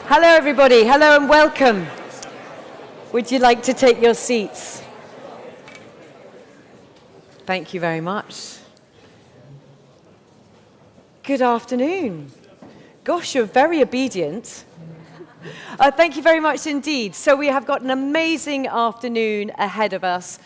Hello, everybody. Hello and welcome. Would you like to take your seats? Thank you very much. Good afternoon. Gosh, you're very obedient. Thank you very much indeed. So we have got an amazing afternoon ahead of us.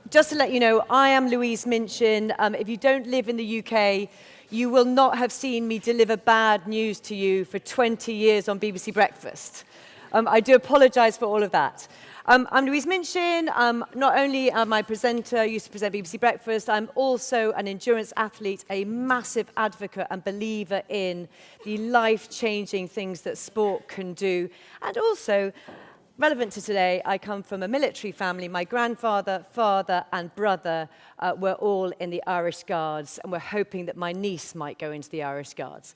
Just to let you know, I am Louise Minchin. If you don't live in the UK, you will not have seen me deliver bad news to you for 20 years on BBC Breakfast. I do apologise for all of that. I'm Louise Minchin. Not only am I a presenter, used to present BBC Breakfast, I'm also an endurance athlete, a massive advocate and believer in the life-changing things that sport can do. And also, relevant to today, I come from a military family. My grandfather, father and brother were all in the Irish Guards, and we're hoping that my niece might go into the Irish Guards.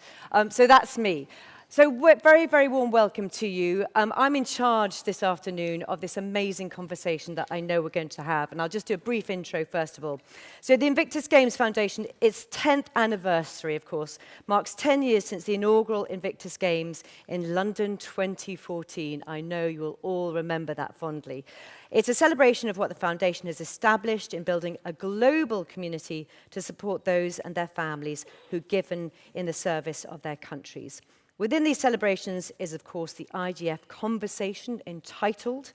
So that's me. So very, very warm welcome to you. I'm in charge this afternoon of this amazing conversation that I know we're going to have, and I'll just do a brief intro first of all. So the Invictus Games Foundation, its 10th anniversary, of course, marks 10 years since the inaugural Invictus Games in London 2014. I know you will all remember that fondly. It's a celebration of what the foundation has established in building a global community to support those and their families who've given in the service of their countries. Within these celebrations is, of course, the IGF Conversation entitled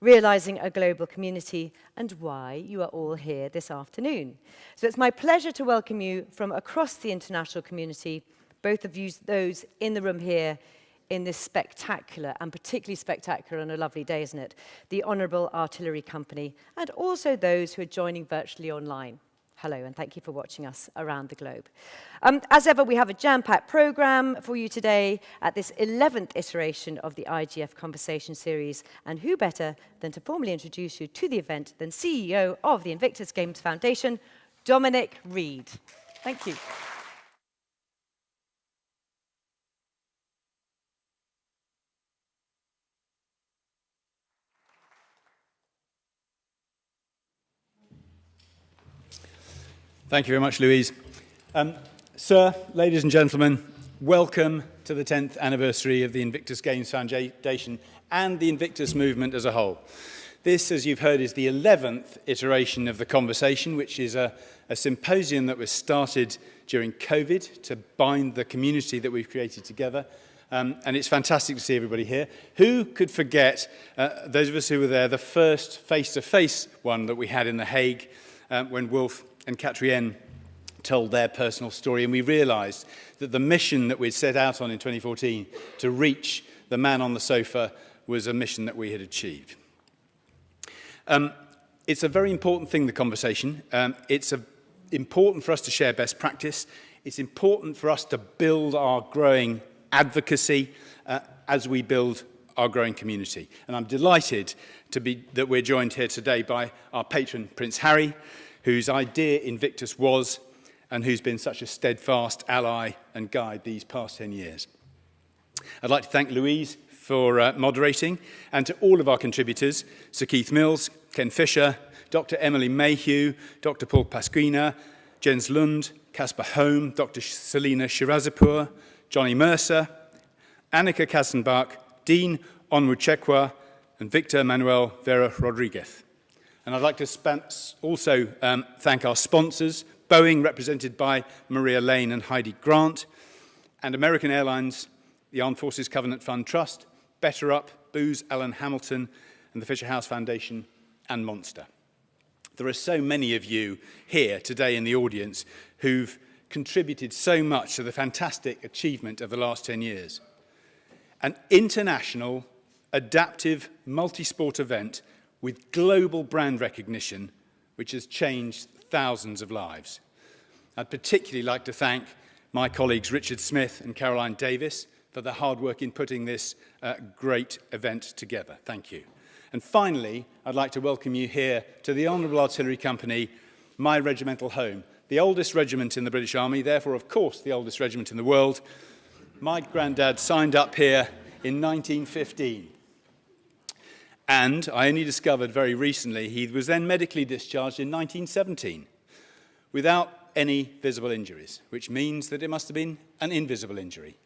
Realising a Global Community and Why You Are All Here This Afternoon. So it's my pleasure to welcome you from across the international community, both of you, those in the room here in this spectacular, and particularly spectacular on a lovely day, isn't it, the Honourable Artillery Company, and also those who are joining virtually online. Hello, and thank you for watching us around the globe. As ever, we have a jam-packed programme for you today at this 11th iteration of the IGF Conversation series. And who better than to formally introduce you to the event than CEO of the Invictus Games Foundation, Dominic Reed. Thank you. Thank you very much, Louise. Sir, ladies and gentlemen, welcome to the 10th anniversary of the Invictus Games Foundation and the Invictus movement as a whole. This, as you've heard, is the 11th iteration of the conversation, which is a symposium that was started during COVID to bind the community that we've created together. And it's fantastic to see everybody here. Who could forget, those of us who were there, the first face-to-face one that we had in The Hague when Wolf and Katrien told their personal story, and we realised that the mission that we'd set out on in 2014 to reach the man on the sofa was a mission that we had achieved. It's a very important thing, the conversation. It's important for us to share best practice. It's important for us to build our growing advocacy as we build our growing community. And I'm delighted that we're joined here today by our patron, Prince Harry, whose idea Invictus was, and who's been such a steadfast ally and guide these past 10 years. I'd like to thank Louise for moderating, and to all of our contributors, Sir Keith Mills, Ken Fisher, Dr. Emily Mayhew, Dr. Paul Pasquina, Jens Lund, Caspar Holm, Dr. Selina Shirazipur, Johnny Mercer, Annika Kassenbach, Dean Onwuchekwa, and Victor Manuel Vera Rodriguez. And I'd like to also thank our sponsors, Boeing, represented by Maria Lane and Heidi Grant, and American Airlines, the Armed Forces Covenant Fund Trust, Better Up, Booz Allen Hamilton, and the Fisher House Foundation, and Monster. There are so many of you here today in the audience who've contributed so much to the fantastic achievement of the last 10 years. An international, adaptive, multi-sport event with global brand recognition, which has changed thousands of lives. I'd particularly like to thank my colleagues Richard Smith and Caroline Davis for their hard work in putting this great event together. Thank you. And finally, I'd like to welcome you here to the Honourable Artillery Company, my regimental home, the oldest regiment in the British Army, therefore, of course, the oldest regiment in the world. My granddad signed up here in 1915. And I only discovered very recently he was then medically discharged in 1917 without any visible injuries, which means that it must have been an invisible injury.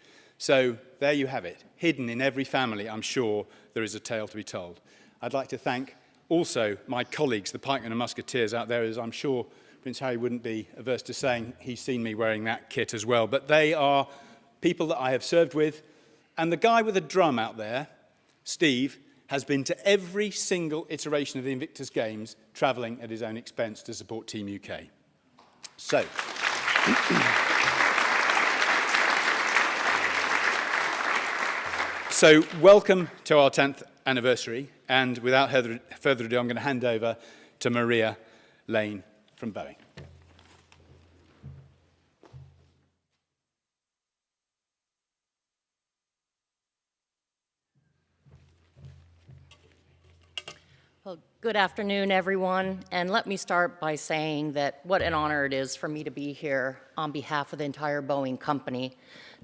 So there you have it. Hidden in every family, I'm sure, there is a tale to be told. I'd like to thank also my colleagues, the Pikemen and Musketeers out there, as I'm sure Prince Harry wouldn't be averse to saying he's seen me wearing that kit as well. But they are people that I have served with. And the guy with the drum out there, Steve, has been to every single iteration of the Invictus Games, travelling at his own expense to support Team UK. So, so welcome to our 10th anniversary. And without further ado, I'm going to hand over to Maria Lane from Boeing. Well, good afternoon, everyone. And let me start by saying that what an honor it is for me to be here on behalf of the entire Boeing company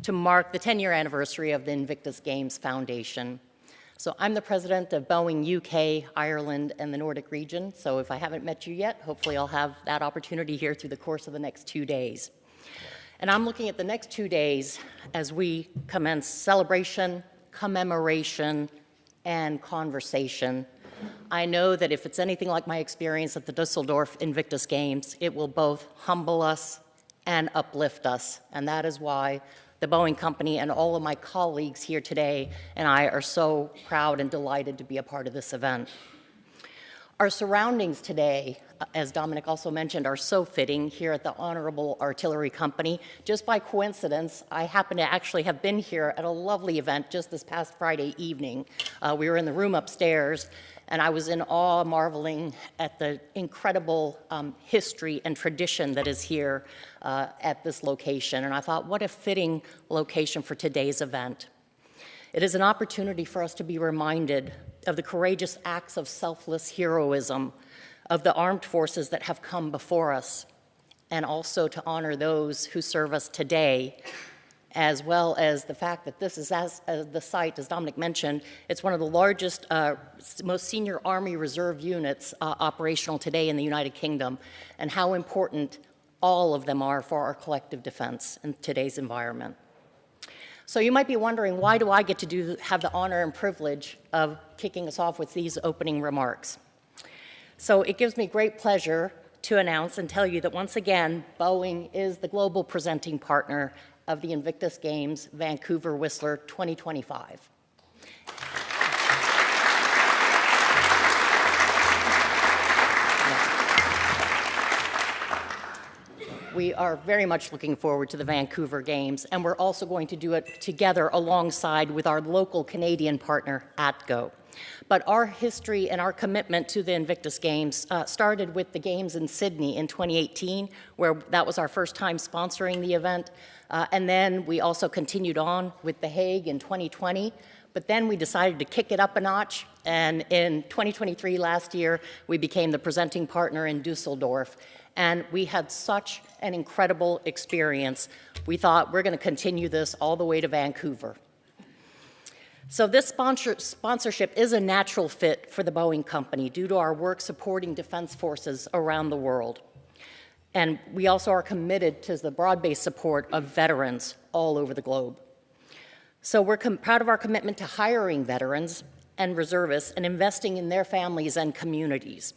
to mark the 10-year anniversary of the Invictus Games Foundation. So I'm the president of Boeing UK, Ireland, and the Nordic region. So if I haven't met you yet, hopefully I'll have that opportunity here through the course of the next 2 days. And I'm looking at the next 2 days as we commence celebration, commemoration, and conversation. I know that if it's anything like my experience at the Dusseldorf Invictus Games, it will both humble us and uplift us. And that is why the Boeing company and all of my colleagues here today and I are so proud and delighted to be a part of this event. Our surroundings today, as Dominic also mentioned, are so fitting here at the Honourable Artillery Company. Just by coincidence, I happen to actually have been here at a lovely event just this past Friday evening. We were in the room upstairs, and I was in awe, marveling at the incredible history and tradition that is here at this location. And I thought, what a fitting location for today's event. It is an opportunity for us to be reminded of the courageous acts of selfless heroism of the armed forces that have come before us, and also to honor those who serve us today, as well as the fact that this is the site, as Dominic mentioned, it's one of the largest, most senior Army Reserve units operational today in the United Kingdom, and how important all of them are for our collective defense in today's environment. So you might be wondering, why do I get to have the honor and privilege of kicking us off with these opening remarks? So it gives me great pleasure to announce and tell you that once again, Boeing is the global presenting partner of the Invictus Games Vancouver Whistler 2025. We are very much looking forward to the Vancouver Games, and we're also going to do it together alongside with our local Canadian partner, ATGO. But our history and our commitment to the Invictus Games started with the Games in Sydney in 2018, where that was our first time sponsoring the event. And then we also continued on with The Hague in 2020. But then we decided to kick it up a notch, and in 2023, last year, we became the presenting partner in Dusseldorf. And we had such an incredible experience. We thought we're going to continue this all the way to Vancouver. So this sponsorship is a natural fit for the Boeing company due to our work supporting defense forces around the world. And we also are committed to the broad-based support of veterans all over the globe. So we're proud of our commitment to hiring veterans and reservists and investing in their families and communities.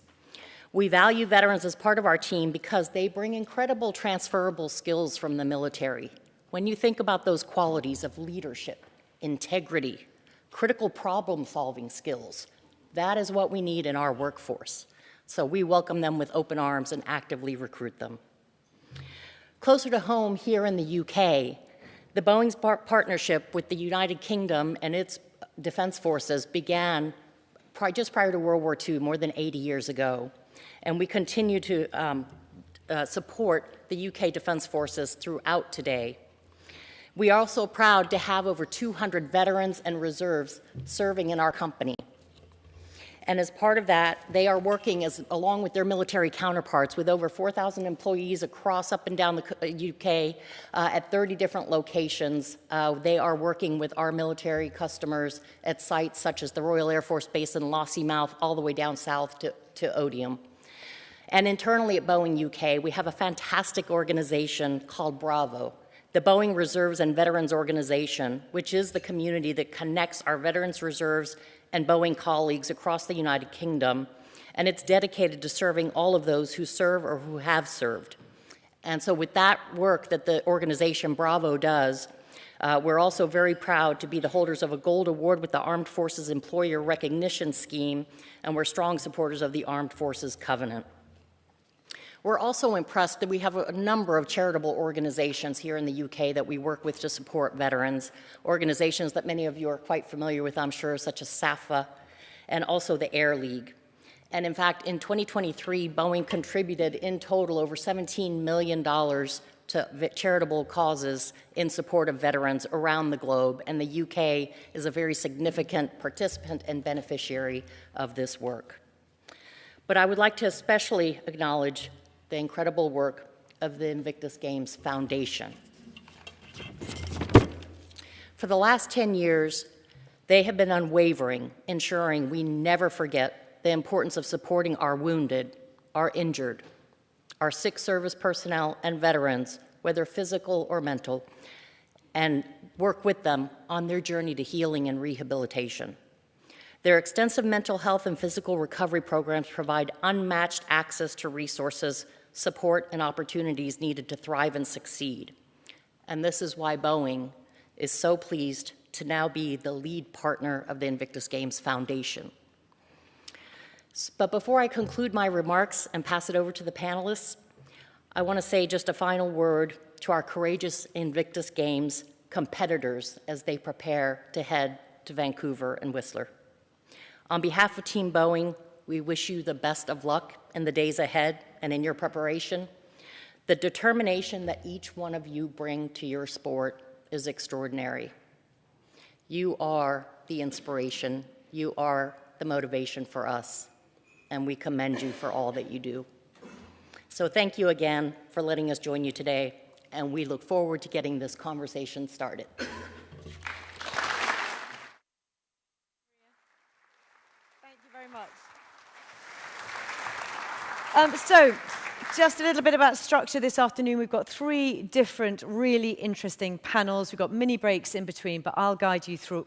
We value veterans as part of our team because they bring incredible transferable skills from the military. When you think about those qualities of leadership, integrity, critical problem-solving skills, that is what we need in our workforce. So we welcome them with open arms and actively recruit them. Closer to home here in the UK, the Boeing's partnership with the United Kingdom and its defense forces began just prior to World War II, more than 80 years ago. And we continue to support the UK Defense Forces throughout today. We are also proud to have over 200 veterans and reserves serving in our company. And as part of that, they are working along with their military counterparts with over 4,000 employees across up and down the UK at 30 different locations. They are working with our military customers at sites such as the Royal Air Force Base in Lossiemouth, all the way down south to Odium. And internally at Boeing UK, we have a fantastic organization called Bravo, the The Boeing Reserves and Veterans Organization, which is the community that connects our Veterans Reserves and Boeing colleagues across the United Kingdom, and it's dedicated to serving all of those who serve or who have served. And so with that work that the organization Bravo does, we're also very proud to be the holders of a gold award with the Armed Forces Employer Recognition Scheme, and we're strong supporters of the Armed Forces Covenant. We're also impressed that we have a number of charitable organizations here in the UK that we work with to support veterans, organizations that many of you are quite familiar with, I'm sure, such as SAFA, and also the Air League. And in fact, in 2023, Boeing contributed in total over $17 million to charitable causes in support of veterans around the globe, and the UK is a very significant participant and beneficiary of this work. But I would like to especially acknowledge the incredible work of the Invictus Games Foundation. For the last 10 years, they have been unwavering, ensuring we never forget the importance of supporting our wounded, our injured, our sick service personnel and veterans, whether physical or mental, and work with them on their journey to healing and rehabilitation. Their extensive mental health and physical recovery programs provide unmatched access to resources, support, and opportunities needed to thrive and succeed. And this is why Boeing is so pleased to now be the lead partner of the Invictus Games Foundation. But before I conclude my remarks and pass it over to the panelists, I want to say just a final word to our courageous Invictus Games competitors as they prepare to head to Vancouver and Whistler. On behalf of Team Boeing, we wish you the best of luck in the days ahead and in your preparation. The determination that each one of you bring to your sport is extraordinary. You are the inspiration. You are the motivation for us, and we commend you for all that you do. So thank you again for letting us join you today, and we look forward to getting this conversation started. So, just a little bit about structure this afternoon. We've got 3 different really interesting panels. We've got mini breaks in between, but I'll guide you through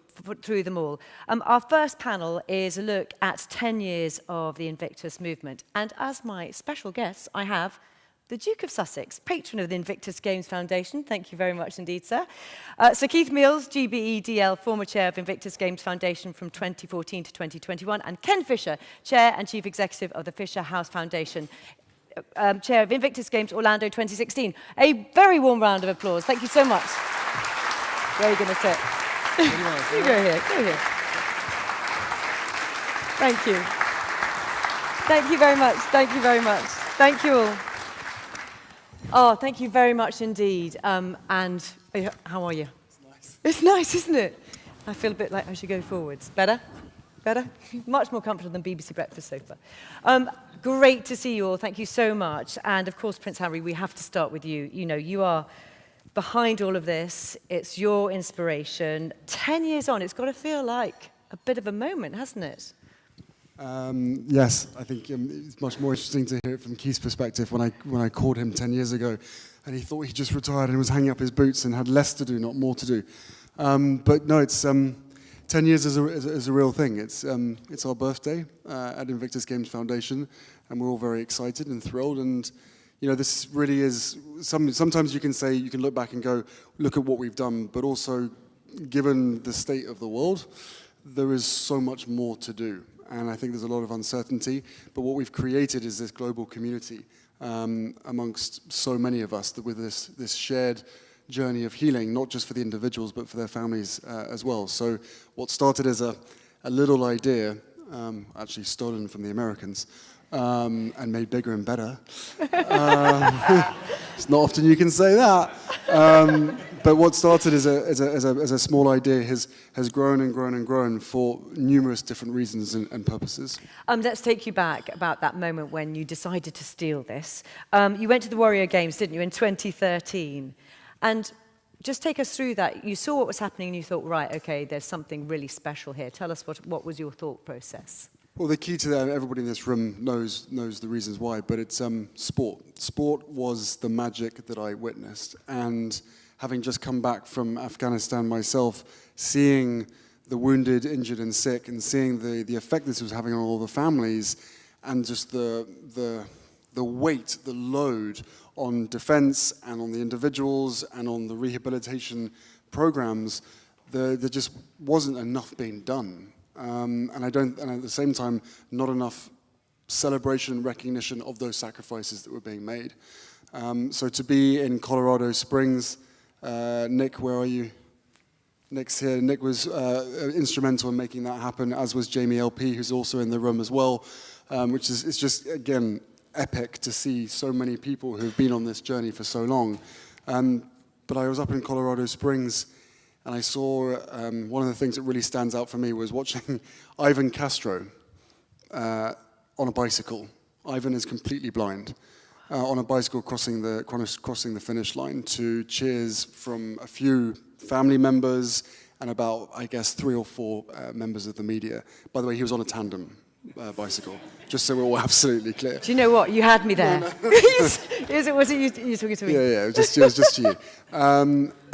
them all. Our first panel is a look at 10 years of the Invictus movement. And as my special guests, I have the Duke of Sussex, patron of the Invictus Games Foundation. Thank you very much indeed, sir. Sir Keith Mills, GBEDL, former chair of Invictus Games Foundation from 2014 to 2021, and Ken Fisher, chair and chief executive of the Fisher House Foundation, chair of Invictus Games Orlando 2016. A very warm round of applause. Thank you so much. Where are you going to sit? You go here. Go here. Thank you. Thank you very much. Thank you very much. Thank you all. Oh, thank you very much indeed. And how are you? It's nice. It's nice, isn't it? I feel a bit like I should go forwards. Better? Better? Much more comfortable than BBC breakfast sofa. Great to see you all. Thank you so much. And of course, Prince Harry, we have to start with you. You know, you are behind all of this. It's your inspiration. 10 years on, it's got to feel like a bit of a moment, hasn't it? Yes, I think it's much more interesting to hear it from Keith's perspective when I called him 10 years ago, and he thought he just retired and was hanging up his boots and had less to do, not more to do. But no, it's 10 years is a real thing. It's our birthday at Invictus Games Foundation, and we're all very excited and thrilled. And you know, this really is. Sometimes you can say, you can look back and go, look at what we've done, but also, given the state of the world, there is so much more to do. And I think there's a lot of uncertainty, but what we've created is this global community amongst so many of us with this shared journey of healing, not just for the individuals, but for their families as well. So what started as a little idea, actually stolen from the Americans, and made bigger and better. It's not often you can say that. But what started as a small idea has grown and grown and grown for numerous different reasons and purposes. Let's take you back about that moment when you decided to steal this. You went to the Warrior Games, didn't you, in 2013? And just take us through that. You saw what was happening and you thought, right, okay, there's something really special here. Tell us what was your thought process? Well, the key to that, everybody in this room knows the reasons why, but it's sport. Sport was the magic that I witnessed, and having just come back from Afghanistan myself, seeing the wounded, injured, and sick, and seeing the effect this was having on all the families, and just the weight, the load on defense and on the individuals and on the rehabilitation programs, there just wasn't enough being done. And at the same time, not enough celebration and recognition of those sacrifices that were being made. So to be in Colorado Springs, Nick, where are you? Nick's here. Nick was instrumental in making that happen, as was Jamie LP, who's also in the room as well, which is it's just, again, epic to see so many people who've been on this journey for so long. But I was up in Colorado Springs, and I saw one of the things that really stands out for me was watching Ivan Castro on a bicycle. Ivan is completely blind. On a bicycle crossing the finish line to cheers from a few family members and about, I guess, 3 or 4 members of the media. By the way, he was on a tandem bicycle, just so we're all absolutely clear. Do you know what? You had me there. No. Was it you talking to me? Yeah, it was just you.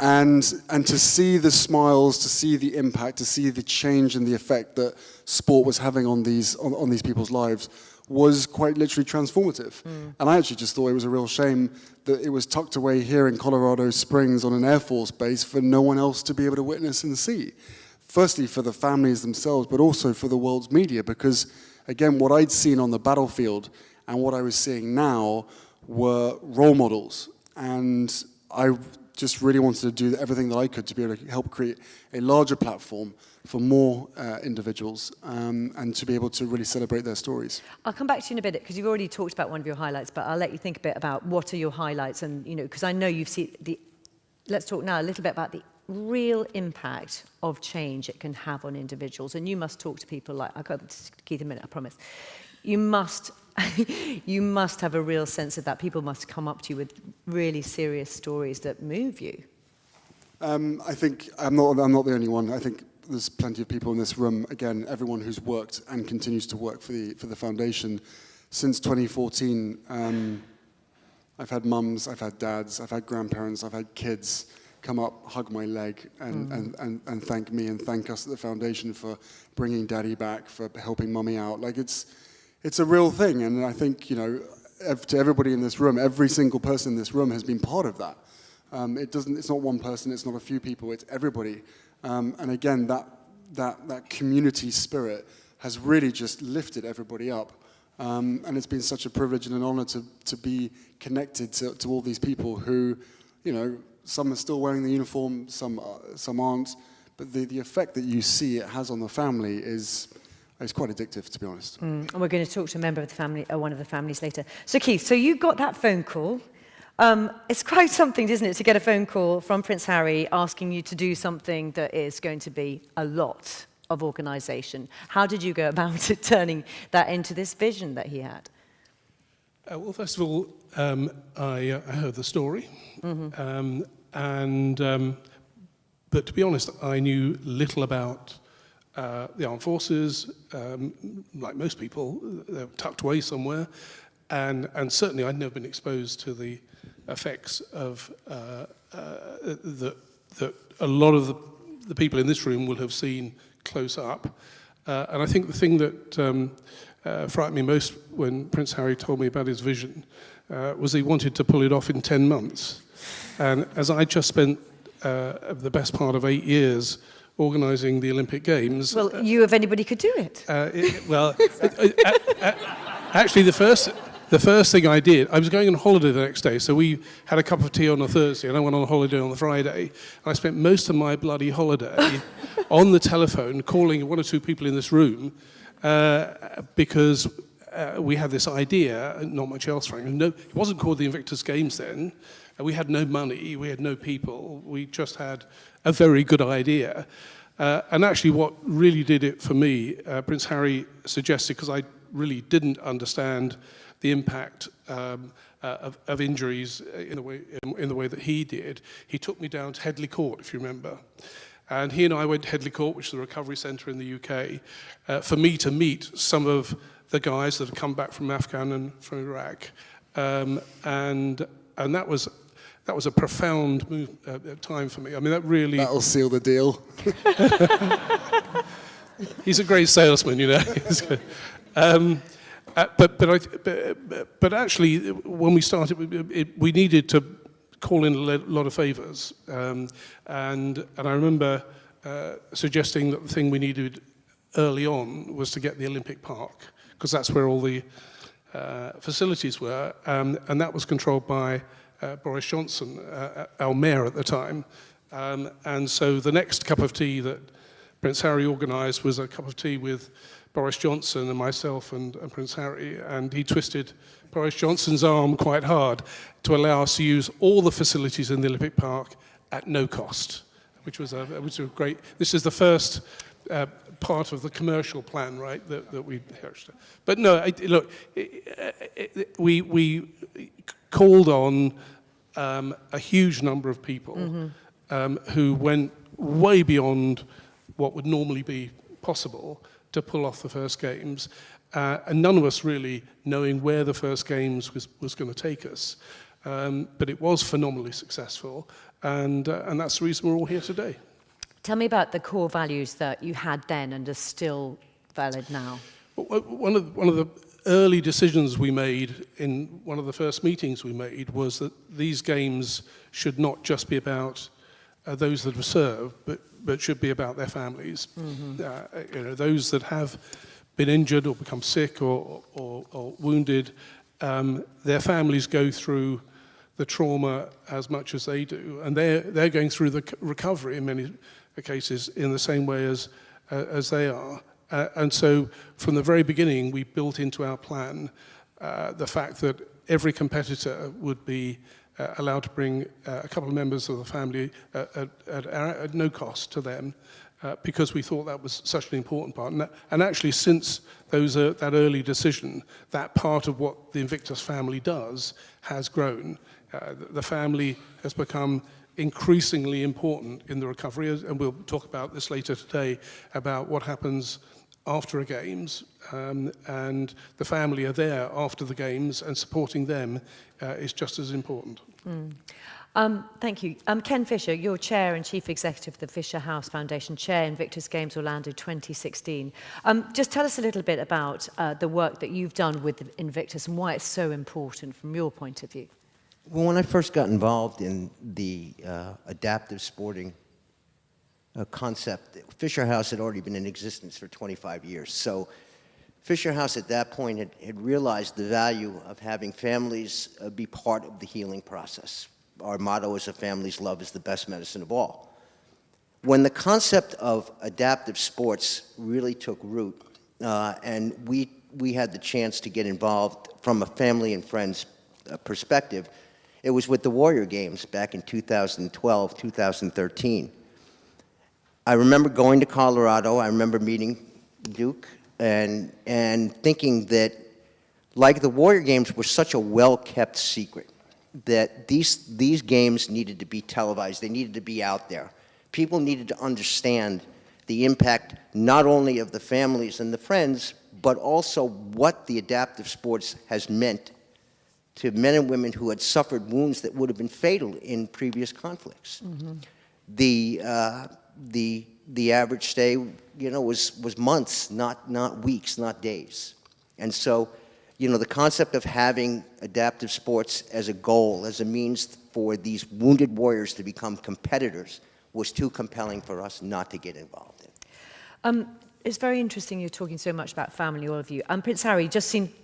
And to see the smiles, to see the impact, to see the change and the effect that sport was having on these people's lives was quite literally transformative. And I actually just thought it was a real shame that it was tucked away here in Colorado Springs on an Air Force base for no one else to be able to witness and see. Firstly, for the families themselves, but also for the world's media, because, again, what I'd seen on the battlefield and what I was seeing now were role models. And I just really wanted to do everything that I could to be able to help create a larger platform for more individuals and to be able to really celebrate their stories. I'll come back to you in a bit, because you've already talked about one of your highlights, but I'll let you think a bit about what are your highlights, and, because I know you've seen let's talk now a little bit about the real impact of change it can have on individuals. And you must talk to people like, I'll go to Keith in a minute, I promise. You must have a real sense of that. People must come up to you with really serious stories that move you. I think I'm not the only one. I think there's plenty of people in this room, again, everyone who's worked and continues to work for the foundation. Since 2014, I've had mums, I've had dads, I've had grandparents, I've had kids come up, hug my leg, and thank me and thank us at the foundation for bringing daddy back, for helping mummy out. Like, it's a real thing, and I think, to everybody in this room, every single person in this room has been part of that. It's not one person, it's not a few people, it's everybody. And again, that community spirit has really just lifted everybody up. And it's been such a privilege and an honor to be connected to all these people who, some are still wearing the uniform, some aren't. But the effect that you see it has on the family is quite addictive, to be honest. And we're going to talk to a member of the family, one of the families later. So Keith, you got that phone call. It's quite something, isn't it, to get a phone call from Prince Harry asking you to do something that is going to be a lot of organisation. How did you go about it, turning that into this vision that he had? Well, first of all, I heard the story. But to be honest, I knew little about the armed forces. Like most people, they're tucked away somewhere. And certainly I'd never been exposed to the effects of that a lot of the people in this room will have seen close up. And I think the thing that frightened me most when Prince Harry told me about his vision was he wanted to pull it off in 10 months. And as I just spent the best part of 8 years organising the Olympic Games... Well, you, if anybody, could do it. Actually, the first thing I did, I was going on holiday the next day, so we had a cup of tea on a Thursday, and I went on holiday on the Friday, and I spent most of my bloody holiday on the telephone calling one or two people in this room because we had this idea, not much else, frankly. No, it wasn't called the Invictus Games then. We had no money, we had no people, we just had a very good idea. And actually what really did it for me, Prince Harry suggested, because I really didn't understand the impact of injuries in the way that he did. He took me down to Headley Court, if you remember. And he and I went to Headley Court, which is a recovery centre in the UK, for me to meet some of the guys that had come back from Afghan and from Iraq. And that was a profound time for me. I mean, that really... That'll seal the deal. He's a great salesman, you know. But actually, when we started, we needed to call in a lot of favours. And I remember suggesting that the thing we needed early on was to get the Olympic Park, because that's where all the facilities were. And that was controlled by Boris Johnson, our mayor at the time. And so the next cup of tea that Prince Harry organised was a cup of tea with Boris Johnson and myself and Prince Harry, and he twisted Boris Johnson's arm quite hard to allow us to use all the facilities in the Olympic Park at no cost, which was a great... This is the first part of the commercial plan, right, that we... But no, look, we called on a huge number of people who went way beyond what would normally be possible to pull off the first games, and none of us really knowing where the first games was going to take us. But it was phenomenally successful, and that's the reason we're all here today. Tell me about the core values that you had then and are still valid now. One of the early decisions we made in one of the first meetings we made was that these games should not just be about those that were served, but should be about their families. You know, those that have been injured or become sick or wounded, their families go through the trauma as much as they do, and they're going through the recovery in many cases in the same way as they are. And so from the very beginning, we built into our plan the fact that every competitor would be allowed to bring a couple of members of the family at no cost to them, because we thought that was such an important part. And actually, since that early decision, that part of what the Invictus family does has grown. The family has become increasingly important in the recovery, and we'll talk about this later today, about what happens after a games, and the family are there after the games, and supporting them is just as important. Thank you. Ken Fisher, you're Chair and Chief Executive of the Fisher House Foundation, Chair Invictus Games Orlando 2016. Just tell us a little bit about the work that you've done with Invictus and why it's so important from your point of view. Well, when I first got involved in the adaptive sporting concept, Fisher House had already been in existence for 25 years. So Fisher House at that point had realized the value of having families be part of the healing process. Our motto is, a family's love is the best medicine of all. When the concept of adaptive sports really took root, and we had the chance to get involved from a family and friends perspective, it was with the Warrior Games back in 2012, 2013. I remember going to Colorado. I remember meeting Duke and thinking that, like the Warrior Games were such a well-kept secret, that these games needed to be televised. They needed to be out there. People needed to understand the impact not only of the families and the friends, but also what the adaptive sports has meant to men and women who had suffered wounds that would have been fatal in previous conflicts. The average stay, you know, was months, not weeks, not days. And so, you know, the concept of having adaptive sports as a goal, as a means for these wounded warriors to become competitors, was too compelling for us not to get involved in. It's very interesting you're talking so much about family, all of you. Prince Harry,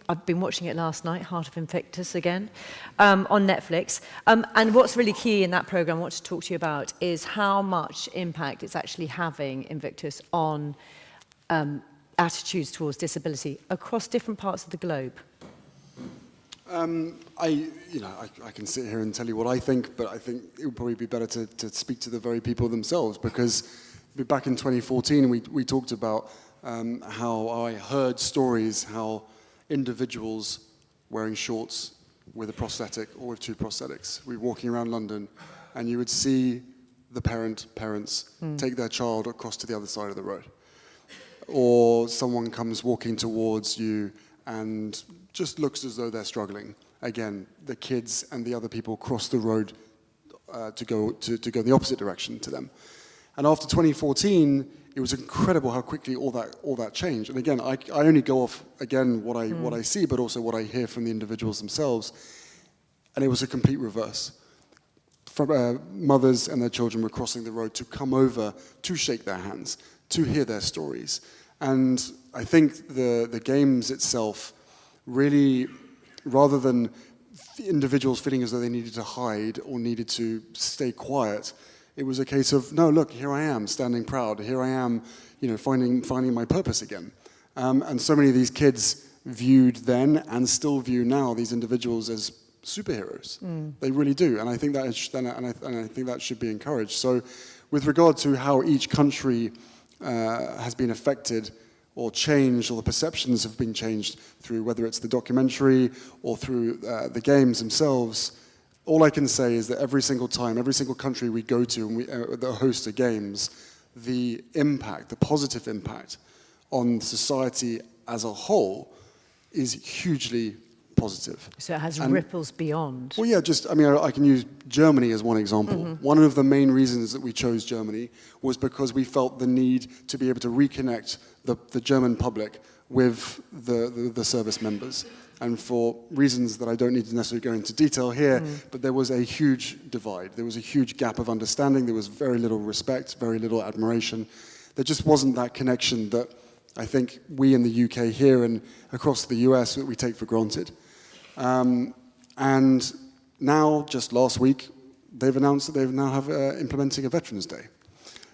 I've been watching it last night, Heart of Invictus again, on Netflix. And what's really key in that program I want to talk to you about is how much impact it's actually having, Invictus, on attitudes towards disability across different parts of the globe. I can sit here and tell you what I think, but I think it would probably be better to speak to the very people themselves, because back in 2014, we talked about how I heard stories how individuals wearing shorts with a prosthetic or with two prosthetics, we were walking around London, and you would see the parents take their child across to the other side of the road. Or someone comes walking towards you and just looks as though they're struggling. Again, the kids and the other people cross the road to go in the opposite direction to them. And after 2014, it was incredible how quickly all that changed. And again, I only go off again what I see, but also what I hear from the individuals themselves. And it was a complete reverse. From mothers and their children were crossing the road to come over to shake their hands, to hear their stories. And I think the games itself really, rather than individuals feeling as though they needed to hide or needed to stay quiet, it was a case of, no, look, here I am, standing proud. Here I am, finding my purpose again. And so many of these kids viewed then and still view now these individuals as superheroes. They really do, and I think that I think that should be encouraged. So, with regard to how each country has been affected or changed, or the perceptions have been changed through whether it's the documentary or through the games themselves, all I can say is that every single time, every single country we go to and that host the games, the impact, the positive impact on society as a whole is hugely positive. So it has ripples beyond. Well, yeah, I can use Germany as one example. One of the main reasons that we chose Germany was because we felt the need to be able to reconnect the German public with the service members. And for reasons that I don't need to necessarily go into detail here, but there was a huge divide. There was a huge gap of understanding. There was very little respect, very little admiration. There just wasn't that connection that I think we in the UK here and across the US that we take for granted. And now, just last week, they've announced that they now have implementing a Veterans Day.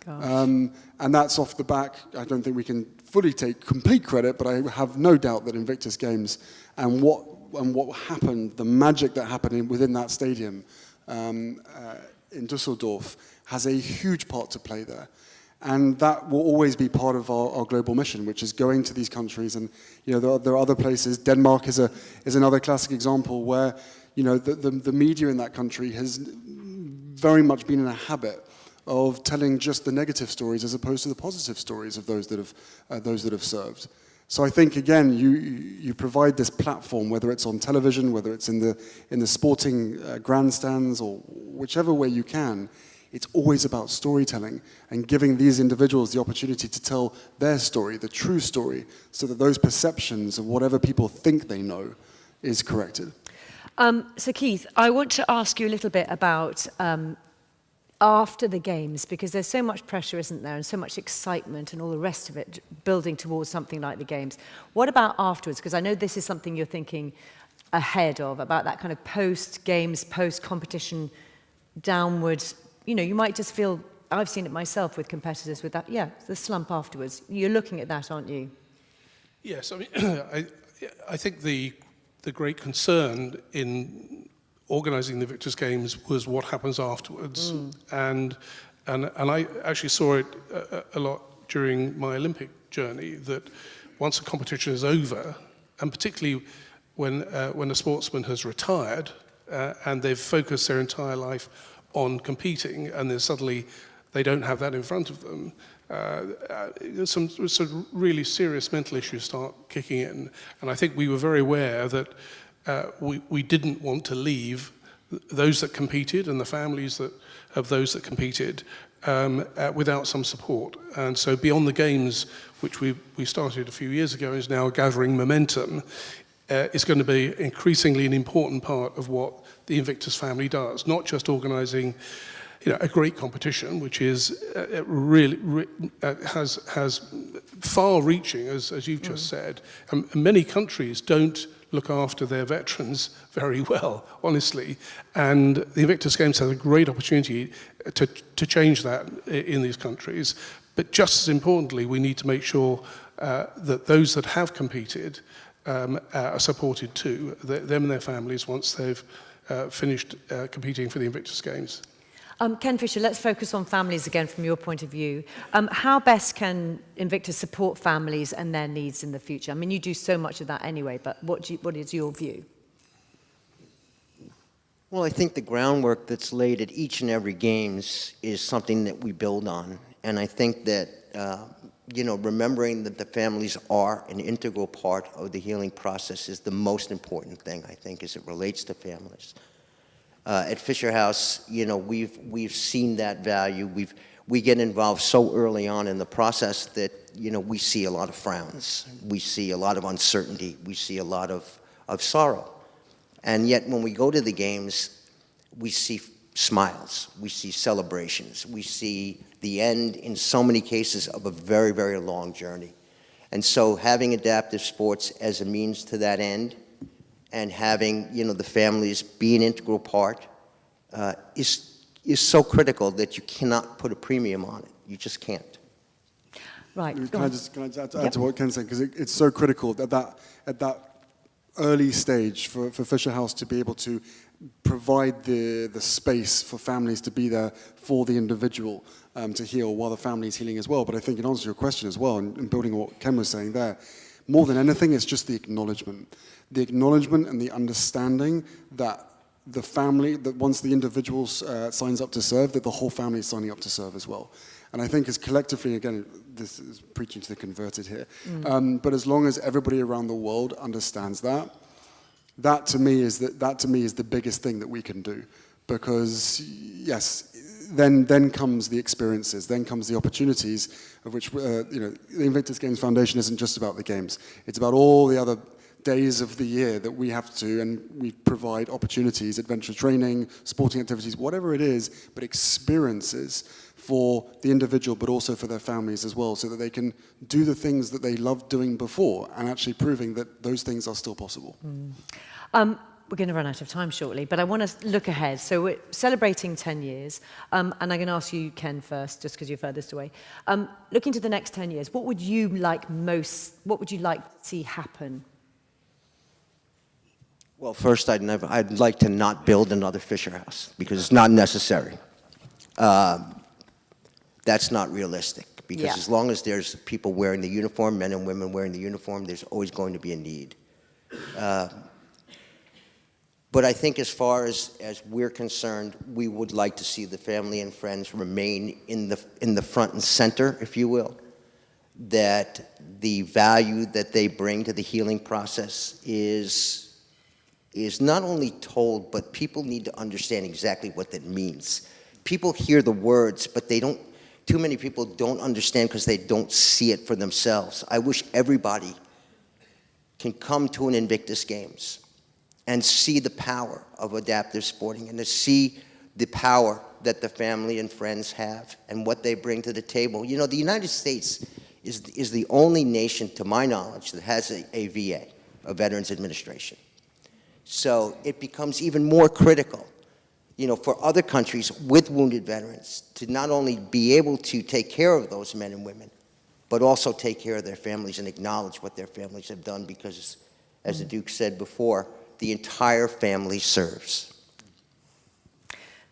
And that's off the back. I don't think we can fully take complete credit, but I have no doubt that Invictus Games and what happened, the magic that happened within that stadium in Düsseldorf, has a huge part to play there. And that will always be part of our global mission, which is going to these countries. And there are other places. Denmark is another classic example where the media in that country has very much been in a habit of telling just the negative stories as opposed to the positive stories of those that have served. So I think again, you provide this platform, whether it's on television, whether it's in the sporting grandstands, or whichever way you can. It's always about storytelling and giving these individuals the opportunity to tell their story, the true story, so that those perceptions of whatever people think they know is corrected. So Keith, I want to ask you a little bit about after the games, because there's so much pressure, isn't there, and so much excitement and all the rest of it building towards something like the games. What about afterwards? Because I know this is something you're thinking ahead of, about that kind of post-games, post-competition downward. You might just feel, I've seen it myself with competitors with that, the slump afterwards. You're looking at that, aren't you? Yes, I mean, I think the great concern in organising the Invictus Games was what happens afterwards. And I actually saw it a lot during my Olympic journey, that once a competition is over, and particularly when a sportsman has retired and they've focused their entire life on competing, and then suddenly they don't have that in front of them, some sort of really serious mental issues start kicking in. And I think we were very aware that we didn't want to leave those that competed and the families of those that competed without some support. And so beyond the games, which we started a few years ago, is now gathering momentum, is going to be increasingly an important part of what the Invictus family does, not just organising a great competition, which is really has far-reaching, as you've just said. Many countries don't look after their veterans very well, honestly, and the Invictus Games has a great opportunity to change that in these countries. But just as importantly, we need to make sure that those that have competed are supported too, them and their families, once they've finished competing for the Invictus Games. Ken Fisher, let's focus on families again from your point of view. How best can Invictus support families and their needs in the future? I mean, you do so much of that anyway, but what is your view? Well, I think the groundwork that's laid at each and every games is something that we build on. And I think that, you know, remembering that the families are an integral part of the healing process is the most important thing, I think, as it relates to families. At Fisher House, you know, we've seen that value. We get involved so early on in the process that, you know, we see a lot of frowns. We see a lot of uncertainty. We see a lot of sorrow. And yet when we go to the games, we see smiles. We see celebrations. We see the end, in so many cases, of a very, very long journey. And so having adaptive sports as a means to that end, and having, you know, the families be an integral part is so critical that you cannot put a premium on it. You just can't. Right. Can I just add to what Ken's saying? Because it's so critical at that early stage for Fisher House to be able to provide the space for families to be there for the individual to heal while the family is healing as well. But I think in answer to your question as well, and building on what Ken was saying there, more than anything, it's just the acknowledgement. The acknowledgement and the understanding that the family, that once the individual signs up to serve, that the whole family is signing up to serve as well. And I think as collectively, again, this is preaching to the converted here, but as long as everybody around the world understands that, that to me is the biggest thing that we can do. Because yes, then comes the experiences, then comes the opportunities of which, you know, the Invictus Games Foundation isn't just about the games. It's about all the other days of the year that we have to, and we provide opportunities, adventure training, sporting activities, whatever it is, but experiences for the individual, but also for their families as well, so that they can do the things that they loved doing before, and actually proving that those things are still possible. We're going to run out of time shortly, but I want to look ahead. So we're celebrating 10 years, and I'm going to ask you, Ken, first, just because you're furthest away. Looking to the next 10 years, what would you like most, what would you like to see happen? Well, first, I'd like to not build another Fisher House, because it's not necessary. That's not realistic, because as long as there's people wearing the uniform, men and women wearing the uniform, there's always going to be a need. But I think as far as we're concerned, we would like to see the family and friends remain in the front and center, if you will, that the value that they bring to the healing process is not only told, but people need to understand exactly what that means. People hear the words, but too many people don't understand because they don't see it for themselves. I wish everybody can come to an Invictus Games and see the power of adaptive sporting, and to see the power that the family and friends have and what they bring to the table. You know, the United States is the only nation, to my knowledge, that has a VA, a Veterans Administration. So it becomes even more critical, you know, for other countries with wounded veterans to not only be able to take care of those men and women, but also take care of their families and acknowledge what their families have done, because, as the Duke said before, the entire family serves.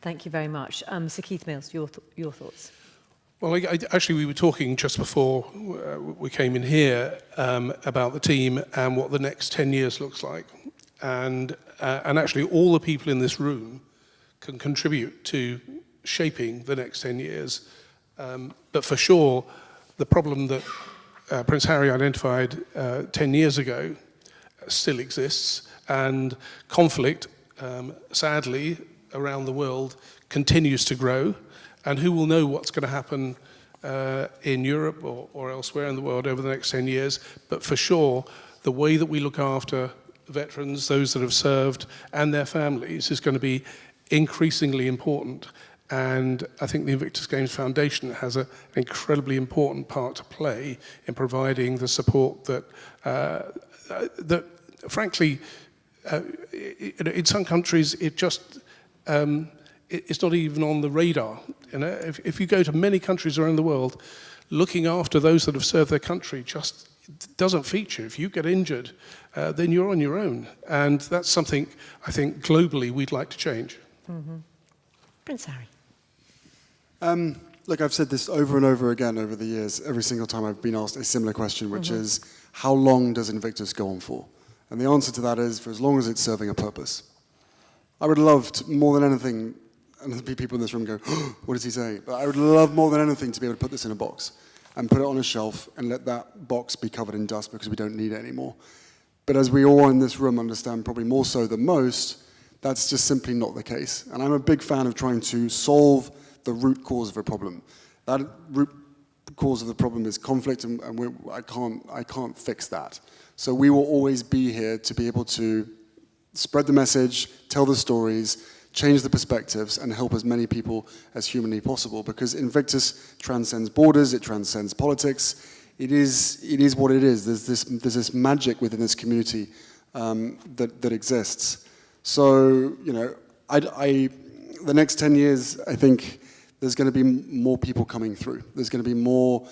Thank you very much. Sir Keith Mills, your thoughts? Well, actually, we were talking just before we came in here about the team and what the next 10 years looks like. And actually, all the people in this room can contribute to shaping the next 10 years. But for sure, the problem that Prince Harry identified 10 years ago still exists, and conflict, sadly, around the world continues to grow. And who will know what's going to happen in Europe or elsewhere in the world over the next 10 years? But for sure, the way that we look after veterans, those that have served, and their families is going to be increasingly important. And I think the Invictus Games Foundation has an incredibly important part to play in providing the support that frankly, in some countries, it just it's not even on the radar. You know, if you go to many countries around the world, looking after those that have served their country just doesn't feature. If you get injured, then you're on your own, and that's something I think globally we'd like to change. Mm-hmm. Prince Harry. Look, I've said this over and over again over the years, every single time I've been asked a similar question, which is, how long does Invictus go on for? And the answer to that is, for as long as it's serving a purpose. I would love to, more than anything, and there'll be people in this room go, oh, what does he say? But I would love more than anything to be able to put this in a box and put it on a shelf and let that box be covered in dust because we don't need it anymore. But as we all in this room understand, probably more so than most, that's just simply not the case. And I'm a big fan of trying to solve the root cause of a problem. That root cause of the problem is conflict, and I can't fix that. So we will always be here to be able to spread the message, tell the stories, change the perspectives, and help as many people as humanly possible. Because Invictus transcends borders, it transcends politics. It is what it is. There's this magic within this community that exists. So, you know, the next 10 years, I think there's going to be more people coming through. There's going to be more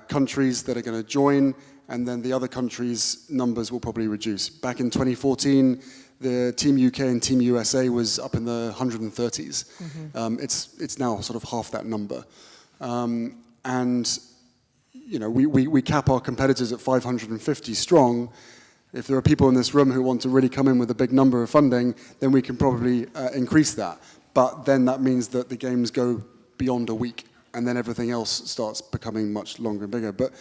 countries that are going to join, and then the other countries' numbers will probably reduce. Back in 2014, the Team UK and Team USA was up in the 130s. Mm-hmm. It's now sort of half that number. And, you know, we cap our competitors at 550 strong. If there are people in this room who want to really come in with a big number of funding, then we can probably increase that. But then that means that the games go beyond a week, and then everything else starts becoming much longer and bigger. But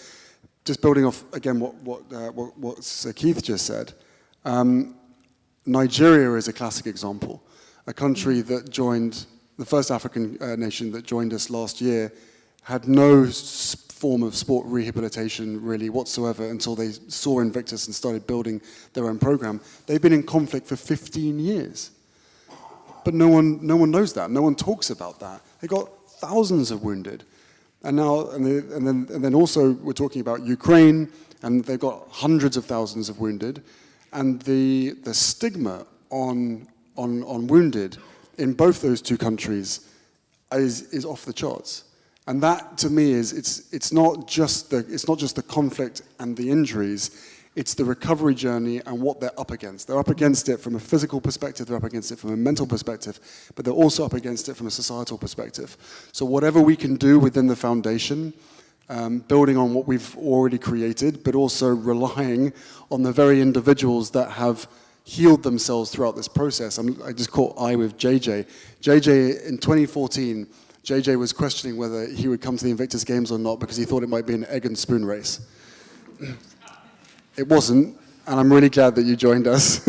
just building off, again, what Sir Keith just said, Nigeria is a classic example. A country that joined, the first African nation that joined us last year, had no form of sport rehabilitation really whatsoever until they saw Invictus and started building their own program. They've been in conflict for 15 years. But no one knows that. No one talks about that. They got thousands of wounded. And now, and then also we're talking about Ukraine, and they've got hundreds of thousands of wounded. And the stigma on wounded in both those two countries is off the charts. And that, to me, is it's not just the conflict and the injuries. It's the recovery journey and what they're up against. They're up against it from a physical perspective, they're up against it from a mental perspective, but they're also up against it from a societal perspective. So whatever we can do within the foundation, building on what we've already created, but also relying on the very individuals that have healed themselves throughout this process. I just caught eye with JJ. JJ, in 2014, JJ was questioning whether he would come to the Invictus Games or not because he thought it might be an egg and spoon race. It wasn't, and I'm really glad that you joined us.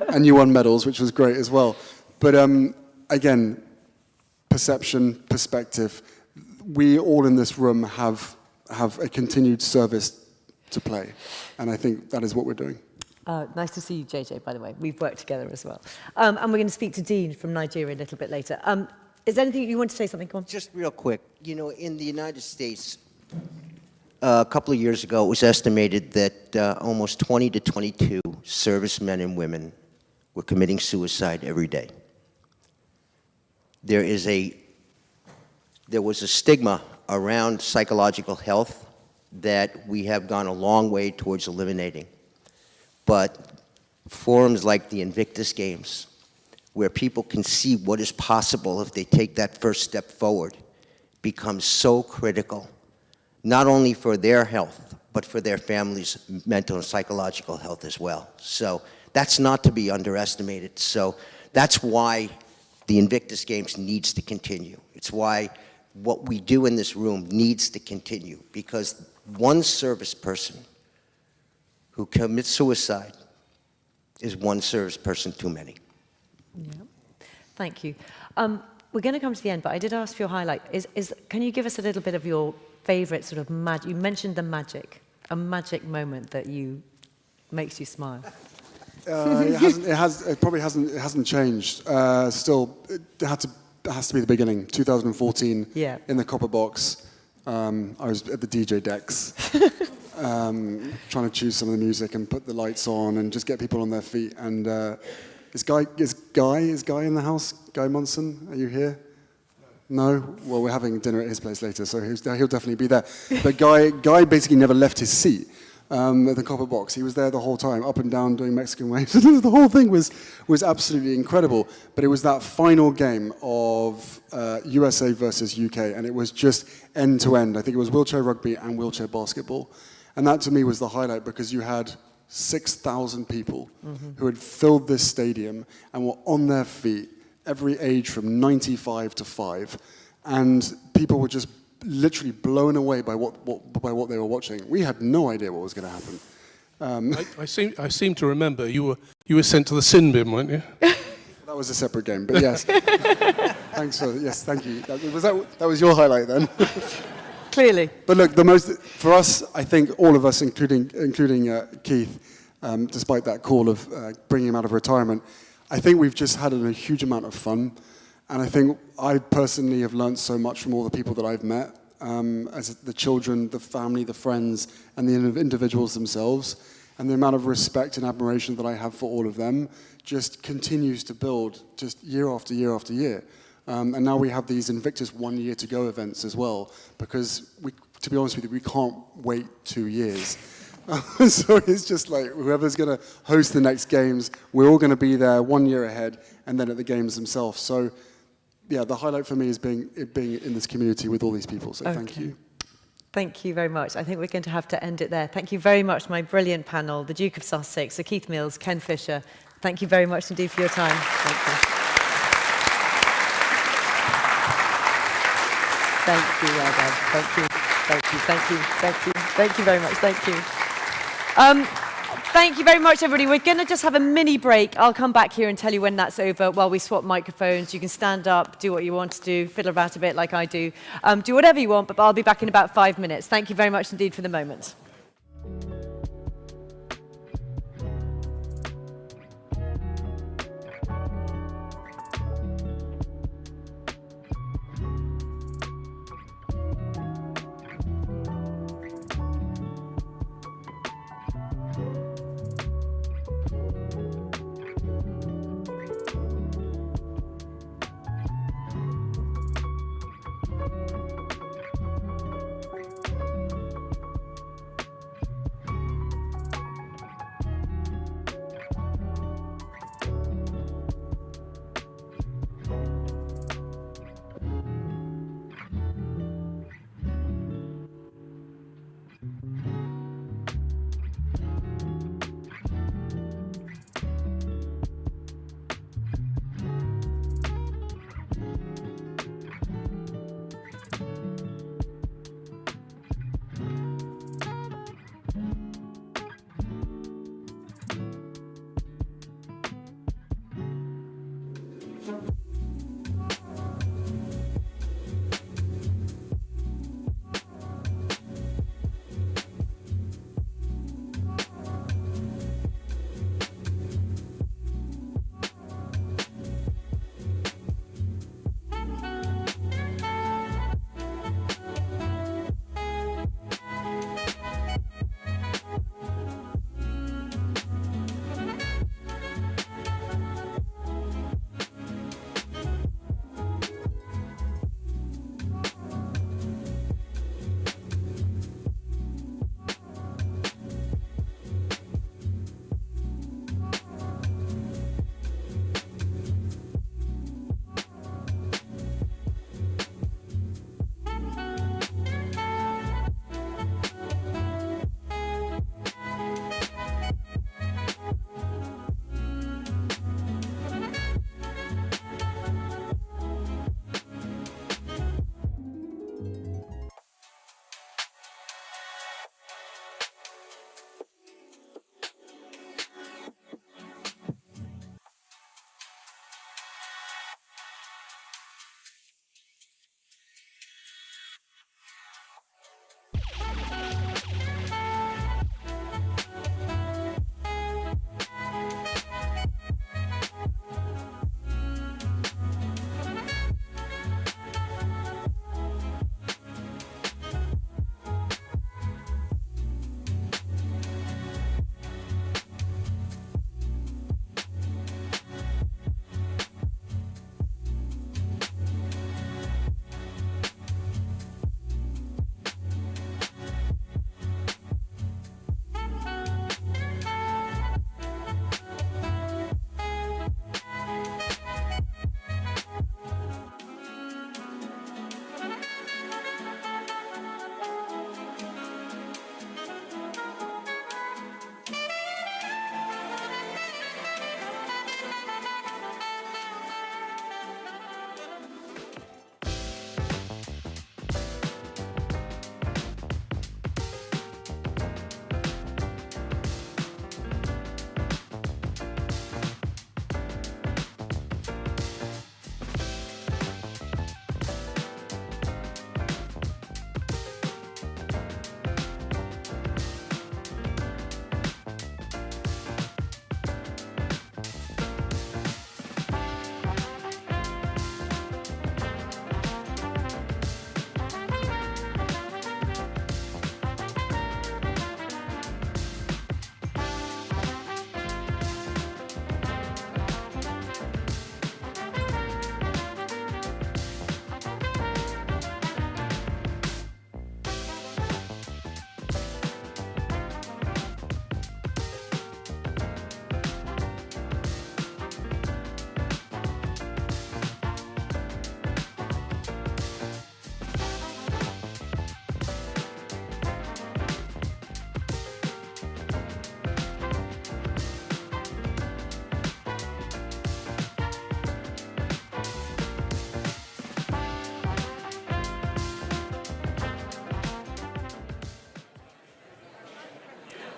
And you won medals, which was great as well. But again, perception, perspective. We all in this room have a continued service to play. And I think that is what we're doing. Nice to see you, JJ, by the way. We've worked together as well. And we're going to speak to Dean from Nigeria a little bit later. Is there anything you want to say something? Come on. Just real quick. You know, in the United States, a couple of years ago, it was estimated that almost 20 to 22 servicemen and women were committing suicide every day. There was a stigma around psychological health that we have gone a long way towards eliminating. But forums like the Invictus Games, where people can see what is possible if they take that first step forward, becomes so critical, not only for their health, but for their families' mental and psychological health as well. So that's not to be underestimated. So that's why the Invictus Games needs to continue. It's why what we do in this room needs to continue, because one service person who commits suicide is one service person too many. Yeah. Thank you. We're going to come to the end, but I did ask for your highlight. Can you give us a little bit of your favorite sort of magic? You mentioned the magic, a magic moment that makes you smile. It probably hasn't changed. Still, it has to be the beginning. 2014. Yeah. In the copper box. I was at the DJ decks, trying to choose some of the music and put the lights on and just get people on their feet. And is Guy in the house? Guy Monson, are you here? No? Well, we're having dinner at his place later, so he'll definitely be there. But Guy basically never left his seat at the copper box. He was there the whole time, up and down, doing Mexican waves. The whole thing was absolutely incredible. But it was that final game of USA versus UK, and it was just end-to-end. I think it was wheelchair rugby and wheelchair basketball. And that, to me, was the highlight, because you had 6,000 people who had filled this stadium and were on their feet, every age from 95 to 5, and people were just literally blown away by what they were watching. We had no idea what was going to happen. I seem to remember you were sent to the sin bin, weren't you? That was a separate game, but yes. Thanks for yes, thank you. That was your highlight then. Clearly. But look, for us, I think all of us, including Keith, despite that call of bringing him out of retirement, I think we've just had a huge amount of fun, and I think I personally have learned so much from all the people that I've met, as the children, the family, the friends, and the individuals themselves, and the amount of respect and admiration that I have for all of them just continues to build just year after year after year. And now we have these Invictus 1 year to go events as well, because to be honest with you, we can't wait 2 years. So it's just like whoever's going to host the next games, we're all going to be there 1 year ahead, and then at the games themselves. So yeah, the highlight for me is being in this community with all these people. So thank you. Thank you very much. I think we're going to have to end it there. Thank you very much, my brilliant panel, the Duke of Sussex, Sir Keith Mills, Ken Fisher. Thank you very much indeed for your time. Thank you. Thank you, well done. Thank you. Thank you. Thank you. Thank you. Thank you very much. Thank you. Thank you very much, everybody. We're going to just have a mini break. I'll come back here and tell you when that's over while we swap microphones. You can stand up, do what you want to do, fiddle about a bit like I do. Do whatever you want, but I'll be back in about 5 minutes. Thank you very much indeed for the moment.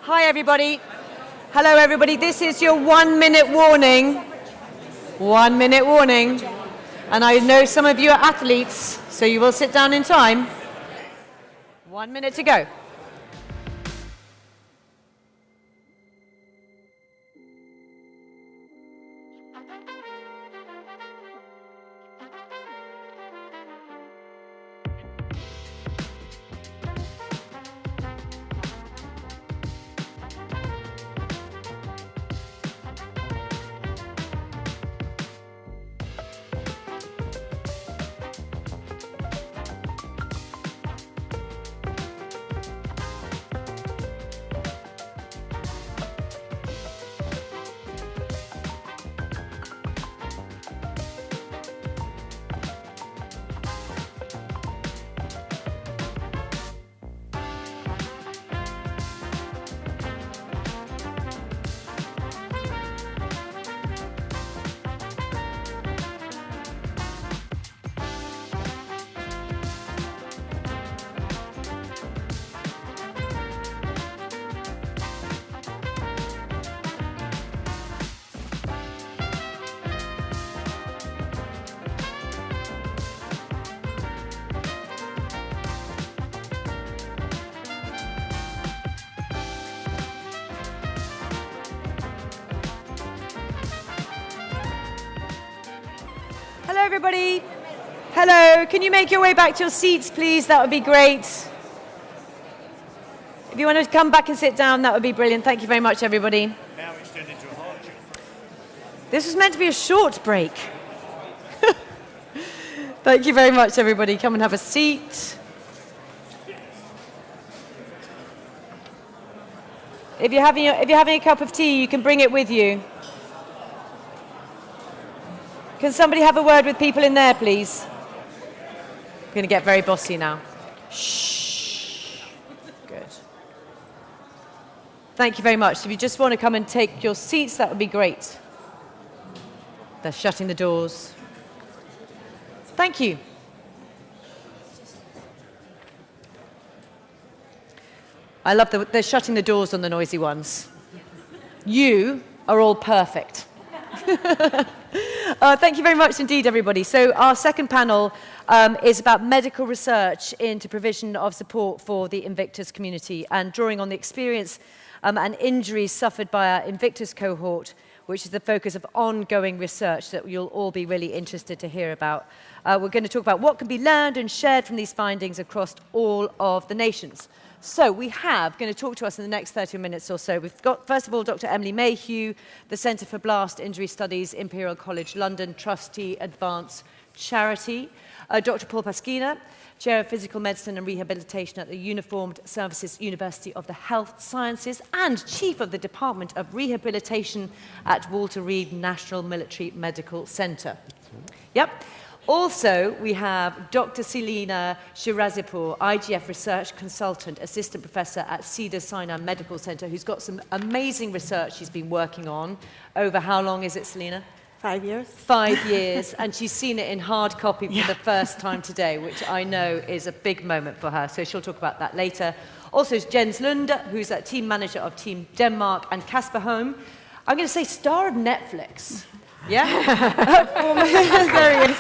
Hi, everybody. Hello, everybody. This is your 1 minute warning. 1 minute warning. And I know some of you are athletes, so you will sit down in time. 1 minute to go. Hello, everybody. Hello. Can you make your way back to your seats, please? That would be great. If you want to come back and sit down, that would be brilliant. Thank you very much, everybody. Now extended to a hard job. This was meant to be a short break. Thank you very much, everybody. Come and have a seat. If you're having a cup of tea, you can bring it with you. Can somebody have a word with people in there, please? I'm going to get very bossy now. Shh. Good. Thank you very much. If you just want to come and take your seats, that would be great. They're shutting the doors. Thank you. I love that they're shutting the doors on the noisy ones. You are all perfect. Thank you very much indeed, everybody. So our second panel is about medical research into provision of support for the Invictus community and drawing on the experience and injuries suffered by our Invictus cohort, which is the focus of ongoing research that you'll all be really interested to hear about. We're going to talk about what can be learned and shared from these findings across all of the nations. So we have going to talk to us in the next 30 minutes or so. We've got, first of all, Dr. Emily Mayhew, the Centre for Blast Injury Studies, Imperial College London, Trustee Advance Charity. Dr. Paul Pasquina, Chair of Physical Medicine and Rehabilitation at the Uniformed Services University of the Health Sciences and Chief of the Department of Rehabilitation at Walter Reed National Military Medical Centre. Yep. Also, we have Dr. Selina Shirazipur, IGF Research Consultant, Assistant Professor at Cedars-Sinai Medical Centre, who's got some amazing research she's been working on over how long is it, Selina? 5 years. 5 years, and she's seen it in hard copy for the first time today, which I know is a big moment for her, so she'll talk about that later. Also, Jens Lund, who's a team manager of Team Denmark, and Kasper Holm, I'm going to say star of Netflix. Yeah? There he is.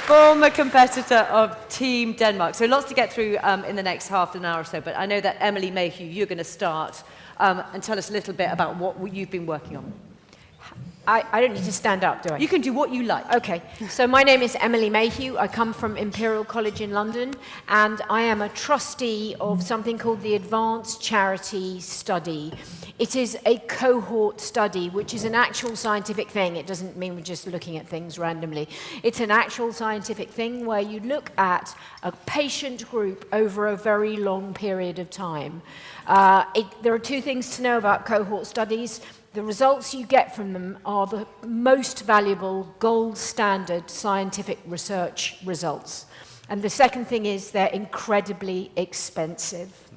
Former competitor of Team Denmark. So lots to get through in the next half an hour or so, but I know that Emily Mayhew, you're going to start and tell us a little bit about what you've been working on. I don't need to stand up, do I? You can do what you like. Okay, so my name is Emily Mayhew. I come from Imperial College in London, and I am a trustee of something called the Advanced Charity Study. It is a cohort study, which is an actual scientific thing. It doesn't mean we're just looking at things randomly. It's an actual scientific thing where you look at a patient group over a very long period of time. There are two things to know about cohort studies. The results you get from them are the most valuable gold standard scientific research results. And the second thing is they're incredibly expensive.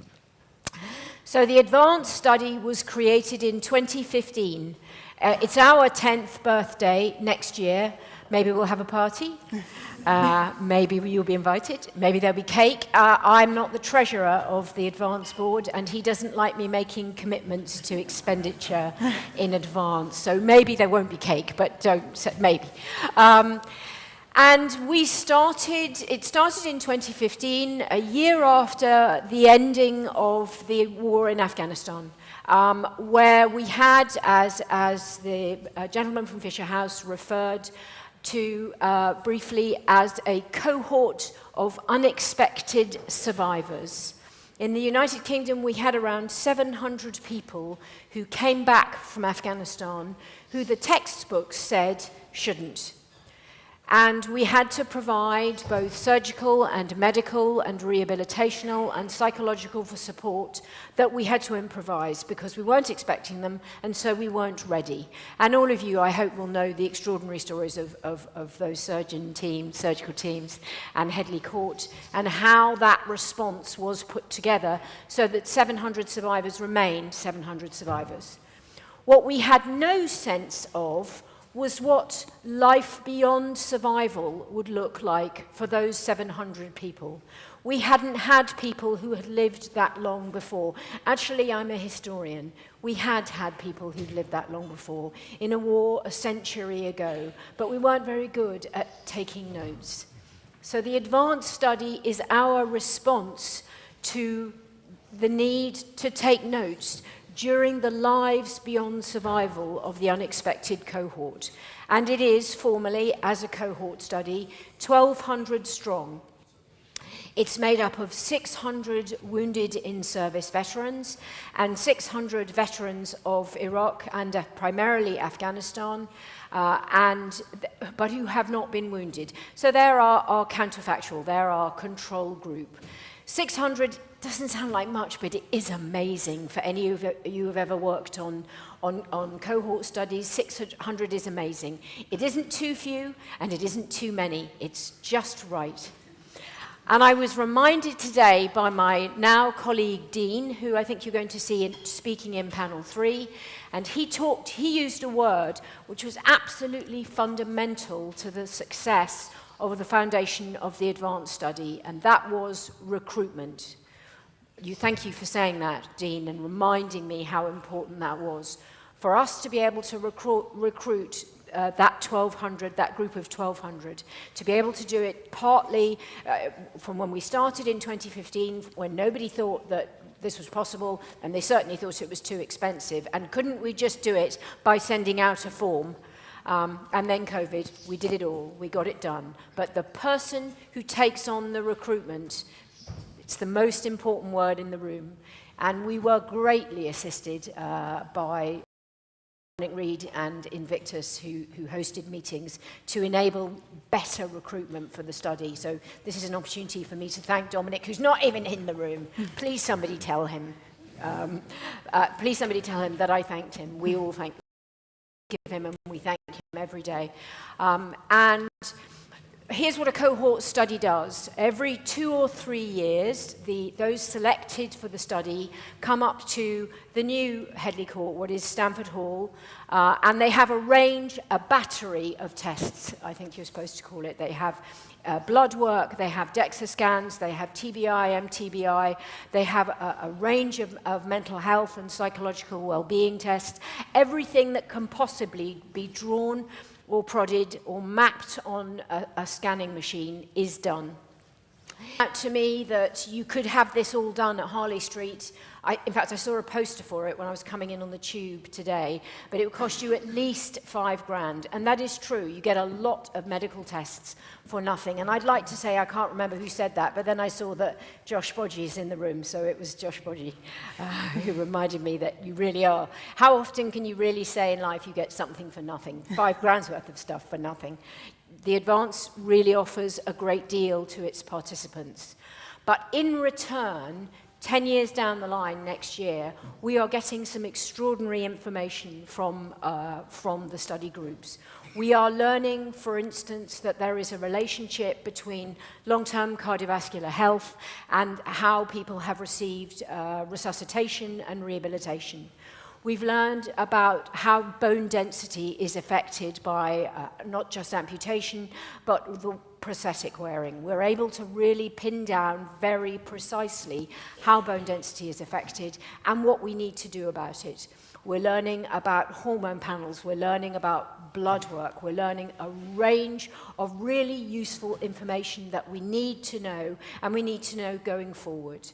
So the advanced study was created in 2015. It's our 10th birthday next year, Maybe we'll have a party. Maybe you'll be invited. Maybe there'll be cake. I'm not the treasurer of the Advance Board, and he doesn't like me making commitments to expenditure in advance. So maybe there won't be cake, but maybe. And it started in 2015, a year after the ending of the war in Afghanistan, where we had, as the gentleman from Fisher House referred to briefly, as a cohort of unexpected survivors. In the United Kingdom, we had around 700 people who came back from Afghanistan who the textbooks said shouldn't. And we had to provide both surgical and medical and rehabilitational and psychological support that we had to improvise because we weren't expecting them, and so we weren't ready. And all of you, I hope, will know the extraordinary stories of those surgical teams and Headley Court, and how that response was put together so that 700 survivors remained 700 survivors. What we had no sense of was what life beyond survival would look like for those 700 people. We hadn't had people who had lived that long before. Actually, I'm a historian. We had people who'd lived that long before in a war a century ago, but we weren't very good at taking notes. So the Advance study is our response to the need to take notes during the lives beyond survival of the unexpected cohort. And it is formally, as a cohort study, 1,200 strong. It's made up of 600 wounded in-service veterans and 600 veterans of Iraq and primarily Afghanistan, but who have not been wounded. So they're our counterfactual, they're our control group. 600 doesn't sound like much, but it is amazing for any of you who've ever worked on cohort studies. 600 is amazing. It isn't too few, and it isn't too many. It's just right. And I was reminded today by my now colleague Dean, who I think you're going to see speaking in panel 3, and he used a word which was absolutely fundamental to the success of the foundation of the Advance study, and that was recruitment. Thank you for saying that, Dean, and reminding me how important that was. For us to be able to recruit that 1,200, that group of 1,200, to be able to do it partly from when we started in 2015, when nobody thought that this was possible, and they certainly thought it was too expensive, and couldn't we just do it by sending out a form? And then COVID, we did it all, we got it done. But the person who takes on the recruitment, it's the most important word in the room. And we were greatly assisted by Dominic Reed and Invictus, who hosted meetings to enable better recruitment for the study. So this is an opportunity for me to thank Dominic, who's not even in the room. Please somebody tell him. Please somebody tell him that I thanked him. We all thank him, and we thank him every day. And here's what a cohort study does. Every 2 or 3 years, those selected for the study come up to the new Headley Court, what is Stamford Hall, and they have a battery of tests, I think you're supposed to call it. They have blood work, they have DEXA scans, they have TBI, MTBI, they have a range of mental health and psychological well-being tests, everything that can possibly be drawn or prodded or mapped on a scanning machine is done. To me, that you could have this all done at Harley Street. In fact, I saw a poster for it when I was coming in on the tube today, but it would cost you at least $5,000, and that is true. You get a lot of medical tests for nothing, and I'd like to say, I can't remember who said that, but then I saw that Josh Bodgy is in the room, so it was Josh Bodgy who reminded me that you really are. How often can you really say in life you get something for nothing? $5,000 worth of stuff for nothing. The Advance really offers a great deal to its participants. But in return, 10 years down the line next year, we are getting some extraordinary information from the study groups. We are learning, for instance, that there is a relationship between long-term cardiovascular health and how people have received resuscitation and rehabilitation. We've learned about how bone density is affected by not just amputation, but the prosthetic wearing. We're able to really pin down very precisely how bone density is affected and what we need to do about it. We're learning about hormone panels, we're learning about blood work, we're learning a range of really useful information that we need to know, and we need to know going forward.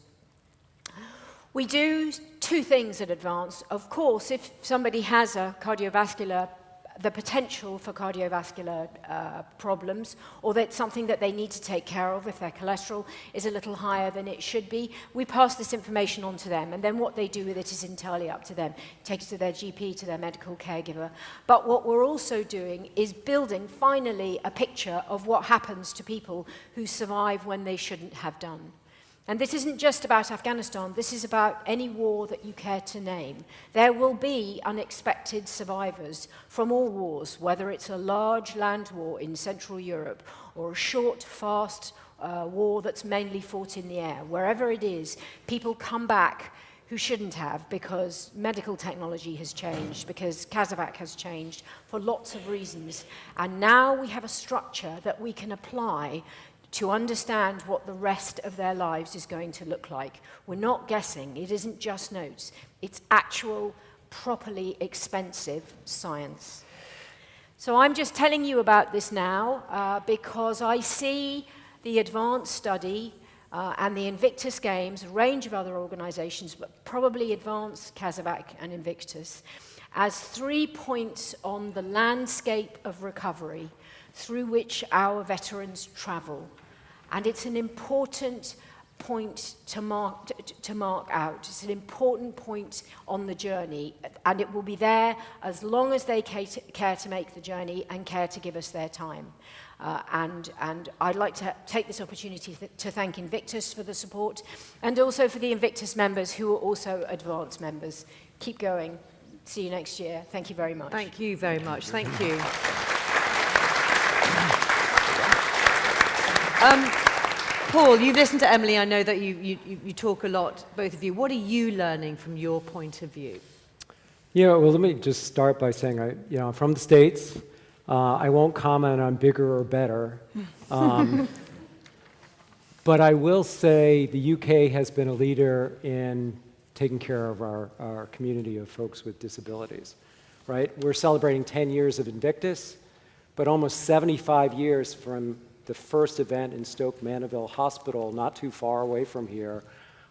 We do two things at Advance. Of course, if somebody has a the potential for cardiovascular problems, or that's something that they need to take care of if their cholesterol is a little higher than it should be, we pass this information on to them, and then what they do with it is entirely up to them. Take it to their GP, to their medical caregiver. But what we're also doing is building, finally, a picture of what happens to people who survive when they shouldn't have done. And this isn't just about Afghanistan, this is about any war that you care to name. There will be unexpected survivors from all wars, whether it's a large land war in Central Europe or a short, fast war that's mainly fought in the air. Wherever it is, people come back who shouldn't have, because medical technology has changed, because CASEVAC has changed, for lots of reasons. And now we have a structure that we can apply to understand what the rest of their lives is going to look like. We're not guessing. It isn't just notes. It's actual, properly expensive science. So I'm just telling you about this now because I see the Advance study and the Invictus Games, a range of other organizations, but probably Advance, CASEVAC, and Invictus, as 3 points on the landscape of recovery through which our veterans travel. And it's an important point to mark out. It's an important point on the journey, and it will be there as long as they care to make the journey and care to give us their time. And I'd like to take this opportunity to thank Invictus for the support, and also for the Invictus members who are also Advance members. Keep going. See you next year. Thank you very much. Thank you very much. Thank you. Paul, you've listened to Emily. I know that you talk a lot, both of you. What are you learning from your point of view? Yeah, well, let me just start by saying, I'm from the States. I won't comment on bigger or better. But I will say the UK has been a leader in taking care of our community of folks with disabilities, right? We're celebrating 10 years of Invictus, but almost 75 years from the first event in Stoke Mandeville Hospital, not too far away from here,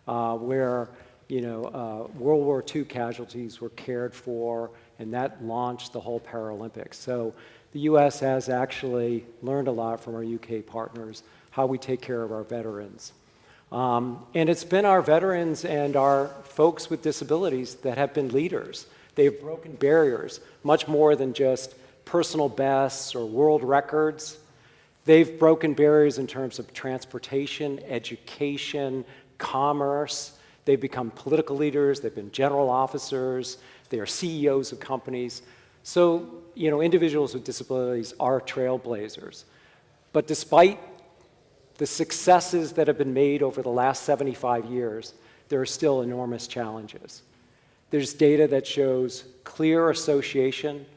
where World War II casualties were cared for, and that launched the whole Paralympics. So the U.S. has actually learned a lot from our UK partners, how we take care of our veterans. And it's been our veterans and our folks with disabilities that have been leaders. They've broken barriers, much more than just personal bests or world records. They've broken barriers in terms of transportation, education, commerce. They've become political leaders. They've been general officers. They are CEOs of companies. So, individuals with disabilities are trailblazers. But despite the successes that have been made over the last 75 years, there are still enormous challenges. There's data that shows clear association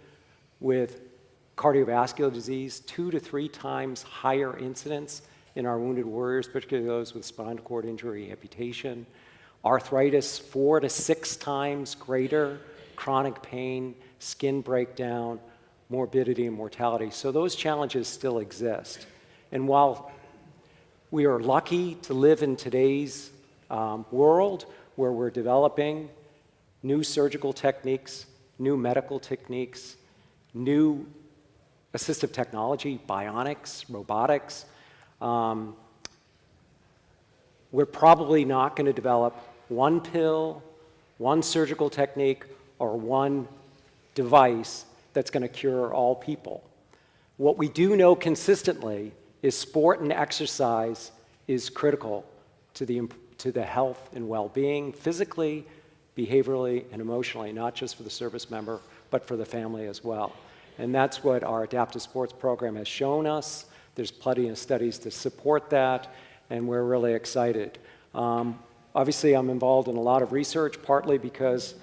with cardiovascular disease, 2 to 3 times higher incidence in our wounded warriors, particularly those with spinal cord injury, amputation. Arthritis, 4 to 6 times greater, chronic pain, skin breakdown, morbidity and mortality. So those challenges still exist. And while we are lucky to live in today's world where we're developing new surgical techniques, new medical techniques, new assistive technology, bionics, robotics, we're probably not going to develop one pill, one surgical technique, or one device that's going to cure all people. What we do know consistently is sport and exercise is critical to the health and well-being, physically, behaviorally, and emotionally, not just for the service member, but for the family as well. And that's what our adaptive sports program has shown us. There's plenty of studies to support that, and we're really excited. Obviously, I'm involved in a lot of research, partly because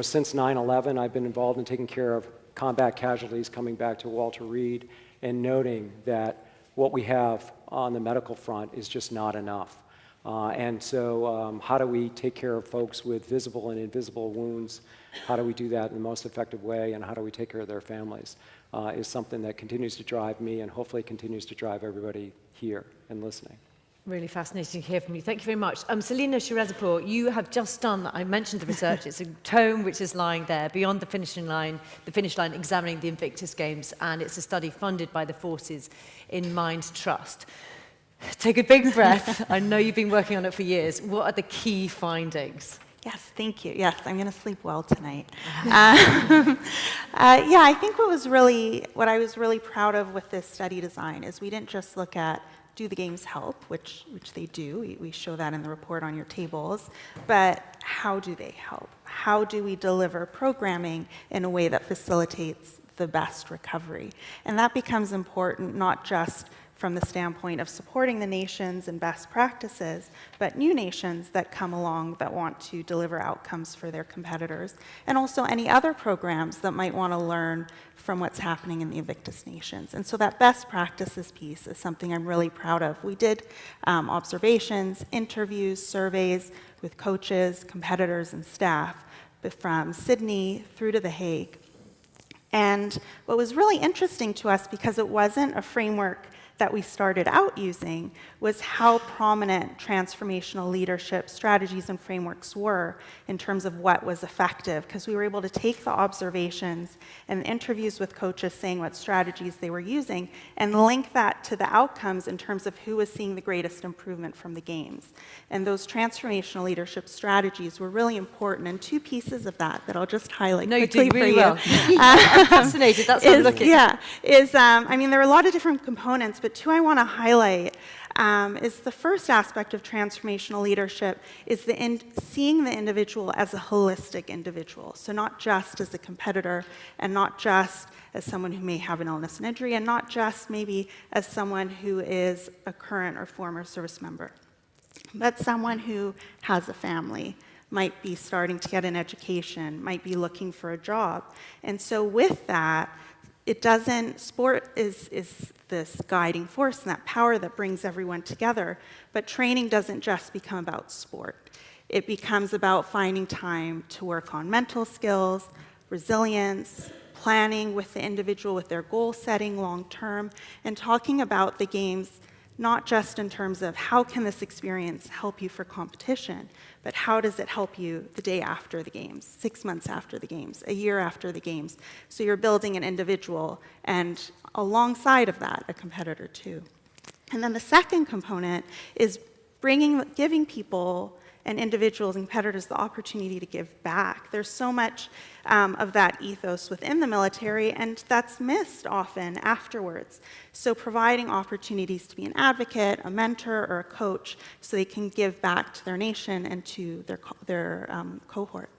since 9/11, I've been involved in taking care of combat casualties coming back to Walter Reed and noting that what we have on the medical front is just not enough. And so how do we take care of folks with visible and invisible wounds? How do we do that in the most effective way, and how do we take care of their families is something that continues to drive me and hopefully continues to drive everybody here and listening. Really fascinating to hear from you. Thank you very much. Selina Shirezapur, you have just done, I mentioned the research, it's a tome which is lying there, Beyond the finish line, examining the Invictus Games, and it's a study funded by the forces in Mind Trust. Take a big breath. I know you've been working on it for years. What are the key findings? Yes, thank you. Yes, I'm going to sleep well tonight. Yeah, I think what I was really proud of with this study design is we didn't just look at do the games help, which they do. We show that in the report on your tables. But how do they help? How do we deliver programming in a way that facilitates the best recovery? And that becomes important not just from the standpoint of supporting the nations and best practices, but new nations that come along that want to deliver outcomes for their competitors, and also any other programs that might want to learn from what's happening in the Invictus nations. And so that best practices piece is something I'm really proud of. We did observations, interviews, surveys with coaches, competitors, and staff from Sydney through to The Hague. And what was really interesting to us, because it wasn't a framework that we started out using, was how prominent transformational leadership strategies and frameworks were in terms of what was effective, because we were able to take the observations and the interviews with coaches saying what strategies they were using and link that to the outcomes in terms of who was seeing the greatest improvement from the games. And those transformational leadership strategies were really important, and two pieces of that I'll just highlight quickly for you. Well. I'm fascinated, that's what I'm looking at. Yeah, I mean, there are a lot of different components, but two I want to highlight is the first aspect of transformational leadership is seeing the individual as a holistic individual. So not just as a competitor, and not just as someone who may have an illness and injury, and not just maybe as someone who is a current or former service member, but someone who has a family, might be starting to get an education, might be looking for a job. And so with that, sport is this guiding force and that power that brings everyone together, but training doesn't just become about sport. It becomes about finding time to work on mental skills, resilience, planning with the individual with their goal setting long term, and talking about the games not just in terms of how can this experience help you for competition, but how does it help you the day after the games, 6 months after the games, a year after the games. So you're building an individual, and alongside of that, a competitor too. And then the second component is giving people and individuals and competitors the opportunity to give back. There's so much of that ethos within the military, and that's missed often afterwards. So providing opportunities to be an advocate, a mentor, or a coach so they can give back to their nation and to their cohort.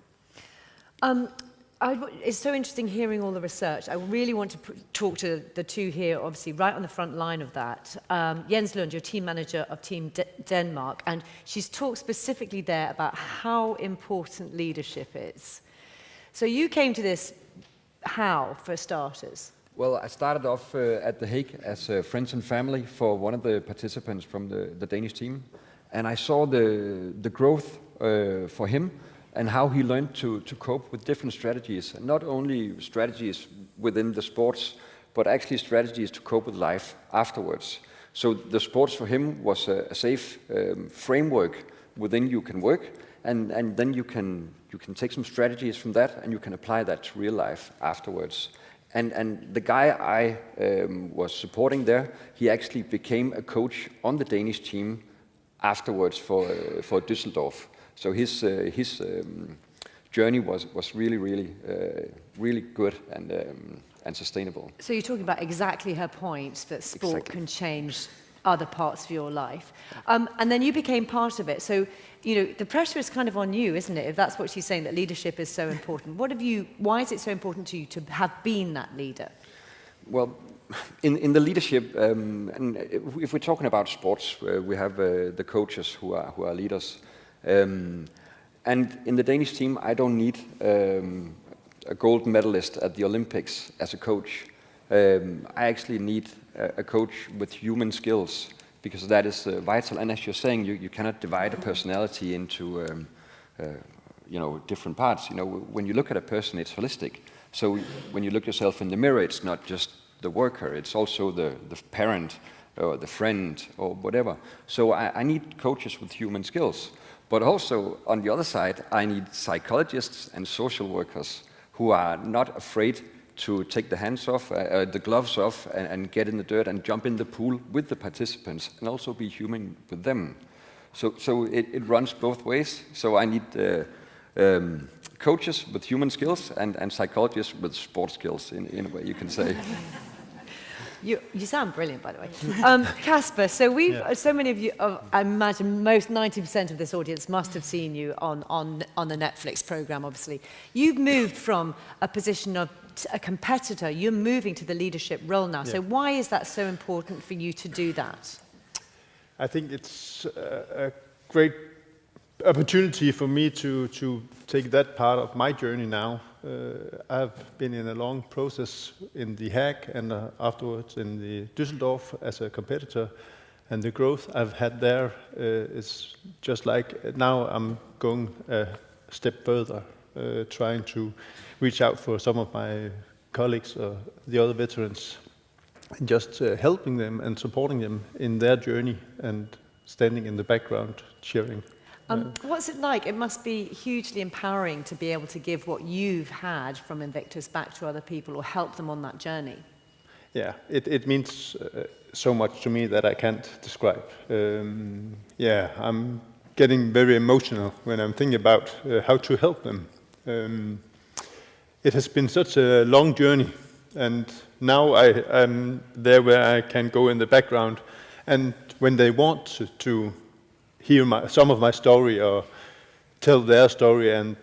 It's so interesting hearing all the research. I really want to talk to the two here, obviously, right on the front line of that. Jens Lund, your team manager of Team Denmark, and she's talked specifically there about how important leadership is. So you came to this, how, for starters? Well, I started off at The Hague as friends and family for one of the participants from the Danish team. And I saw the growth for him, and how he learned to cope with different strategies, and not only strategies within the sports, but actually strategies to cope with life afterwards. So the sports for him was a safe framework within you can work, and then you can take some strategies from that, and you can apply that to real life afterwards. And the guy I was supporting there, he actually became a coach on the Danish team afterwards for Düsseldorf. So his journey was really good and sustainable. So you're talking about exactly her point, that sport can change other parts of your life. And then you became part of it. So, the pressure is kind of on you, isn't it? If that's what she's saying, that leadership is so important. Why is it so important to you to have been that leader? Well, in the leadership, and if we're talking about sports, we have the coaches who are leaders. And in the Danish team, I don't need a gold medalist at the Olympics as a coach. I actually need a coach with human skills, because that is vital. And as you're saying, you cannot divide a personality into different parts. When you look at a person, it's holistic. So when you look yourself in the mirror, it's not just the worker, it's also the parent or the friend or whatever. So I need coaches with human skills. But also, on the other side, I need psychologists and social workers who are not afraid to take the hands off, the gloves off, and get in the dirt and jump in the pool with the participants, and also be human with them. So it runs both ways. So I need coaches with human skills and psychologists with sports skills, in a way you can say. You sound brilliant, by the way. Casper, so so many of you, I imagine most 90% of this audience must have seen you on the Netflix program, obviously. You've moved from a position of a competitor, you're moving to the leadership role now. So why is that so important for you to do that? I think it's a great opportunity for me to take that part of my journey now. I've been in a long process in The Hague and afterwards in the Düsseldorf as a competitor, and the growth I've had there is just like now I'm going a step further, trying to reach out for some of my colleagues or the other veterans, and just helping them and supporting them in their journey and standing in the background cheering. What's it like? It must be hugely empowering to be able to give what you've had from Invictus back to other people or help them on that journey. Yeah, it means so much to me that I can't describe. I'm getting very emotional when I'm thinking about how to help them. It has been such a long journey, and now I'm there where I can go in the background, and when they want to hear some of my story or tell their story and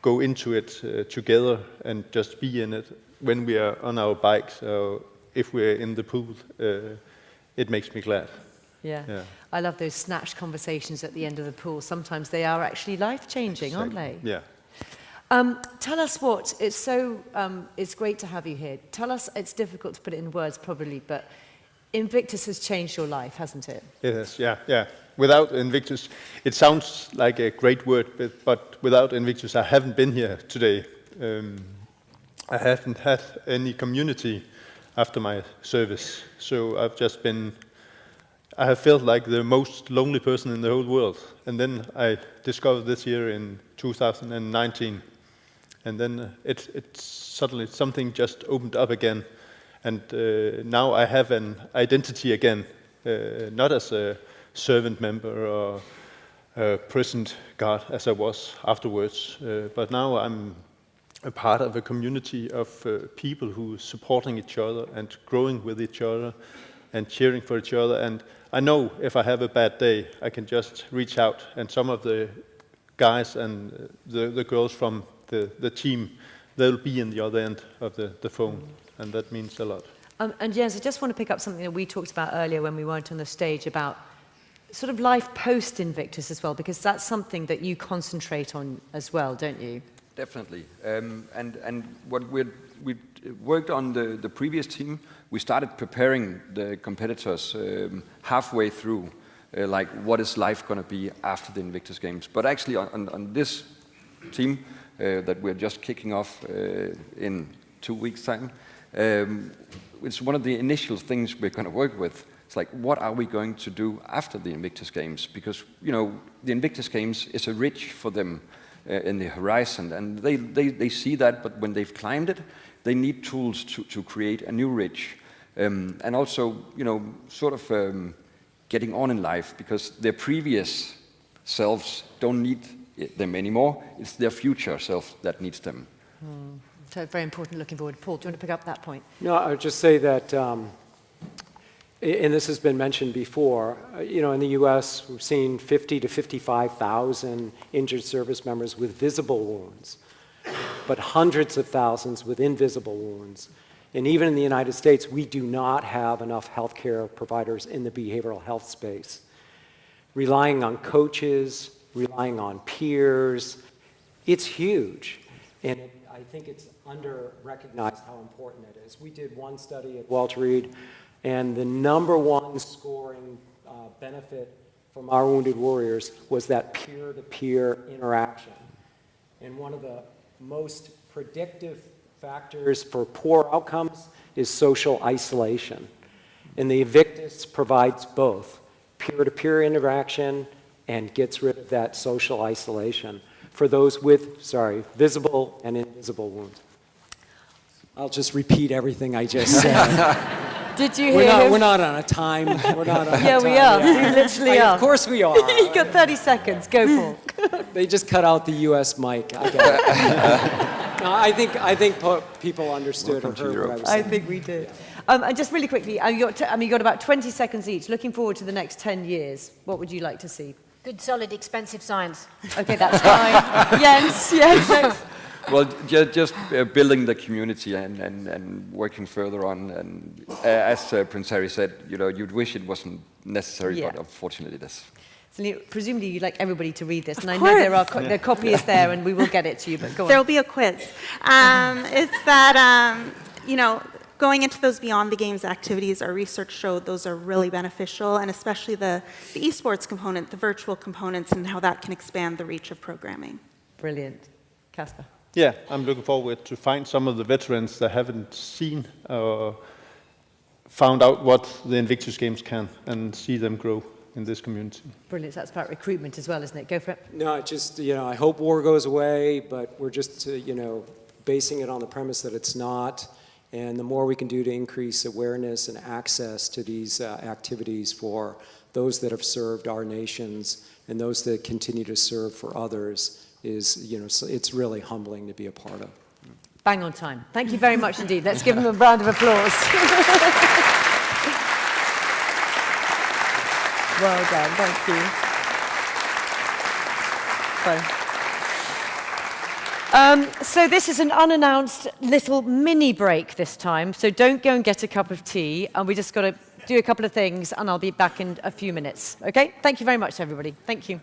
go into it together and just be in it when we are on our bikes or if we're in the pool, it makes me glad. Yeah. I love those snatched conversations at the end of the pool. Sometimes they are actually life-changing, aren't they? Yeah. Tell us what, it's great to have you here. Tell us, it's difficult to put it in words probably, but Invictus has changed your life, hasn't it? It has, yeah. Without Invictus, it sounds like a great word, but without Invictus, I haven't been here today. I haven't had any community after my service, so I have felt like the most lonely person in the whole world. And then I discovered this year in 2019, and then it's suddenly something just opened up again, and now I have an identity again, not as a servant member or a prison guard as I was afterwards, but now I'm a part of a community of people who are supporting each other and growing with each other and cheering for each other. And I know if I have a bad day, I can just reach out, and some of the guys and the girls from the team, they'll be in the other end of the phone, and that means a lot. And Jens, I just want to pick up something that we talked about earlier when we weren't on the stage about sort of life post-Invictus as well, because that's something that you concentrate on as well, don't you? Definitely. And what we worked on the previous team, we started preparing the competitors halfway through, like what is life going to be after the Invictus Games. But actually on this team that we're just kicking off in 2 weeks' time, it's one of the initial things we're going to work with. It's like, what are we going to do after the Invictus Games? Because, the Invictus Games is a ridge for them in the horizon, and they see that, but when they've climbed it, they need tools to create a new ridge. And also, sort of getting on in life, because their previous selves don't need them anymore. It's their future self that needs them. So very important looking forward. Paul, do you want to pick up that point? No, I would just say that, and this has been mentioned before, in the US, we've seen 50 to 55,000 injured service members with visible wounds, but hundreds of thousands with invisible wounds. And even in the United States, we do not have enough healthcare providers in the behavioral health space. Relying on coaches, relying on peers. It's huge. And I think it's under-recognized how important it is. We did one study at Walter Reed, and the #1 scoring benefit from our Wounded Warriors was that peer-to-peer interaction. And one of the most predictive factors for poor outcomes is social isolation. And the Invictus provides both peer-to-peer interaction and gets rid of that social isolation for those with, visible and invisible wounds. I'll just repeat everything I just said. Did you hear him? We're not on a time. We're not on Yeah, a time. we are. We literally are. Of course we are. You got 30 seconds. Go for it. They just cut out the U.S. mic. I get it. No, I think people understood or heard what I was saying. I think we did. And just really quickly, you got about 20 seconds each. Looking forward to the next 10 years, what would you like to see? Good, solid, expensive science. Okay, that's fine. Yes. Well, just building the community and working further on. And as Prince Harry said, you'd wish it wasn't necessary, but unfortunately it is. So presumably you'd like everybody to read this, and I know their copy is there, and we will get it to you, but go on. There'll be a quiz. It's that, going into those beyond the games activities, our research showed those are really beneficial, and especially the esports component, the virtual components, and how that can expand the reach of programming. Brilliant. Casper? Yeah, I'm looking forward to find some of the veterans that haven't seen or found out what the Invictus Games can and see them grow in this community. Brilliant. That's about recruitment as well, isn't it? Go for it. No, just, I hope war goes away, but we're just, basing it on the premise that it's not. And the more we can do to increase awareness and access to these activities for those that have served our nations and those that continue to serve for others is, it's really humbling to be a part of. Bang on time. Thank you very much indeed. Let's give them a round of applause. Well done. Thank you. So this is an unannounced little mini break this time, so don't go and get a cup of tea, and we just got to do a couple of things, and I'll be back in a few minutes. Okay? Thank you very much, everybody. Thank you.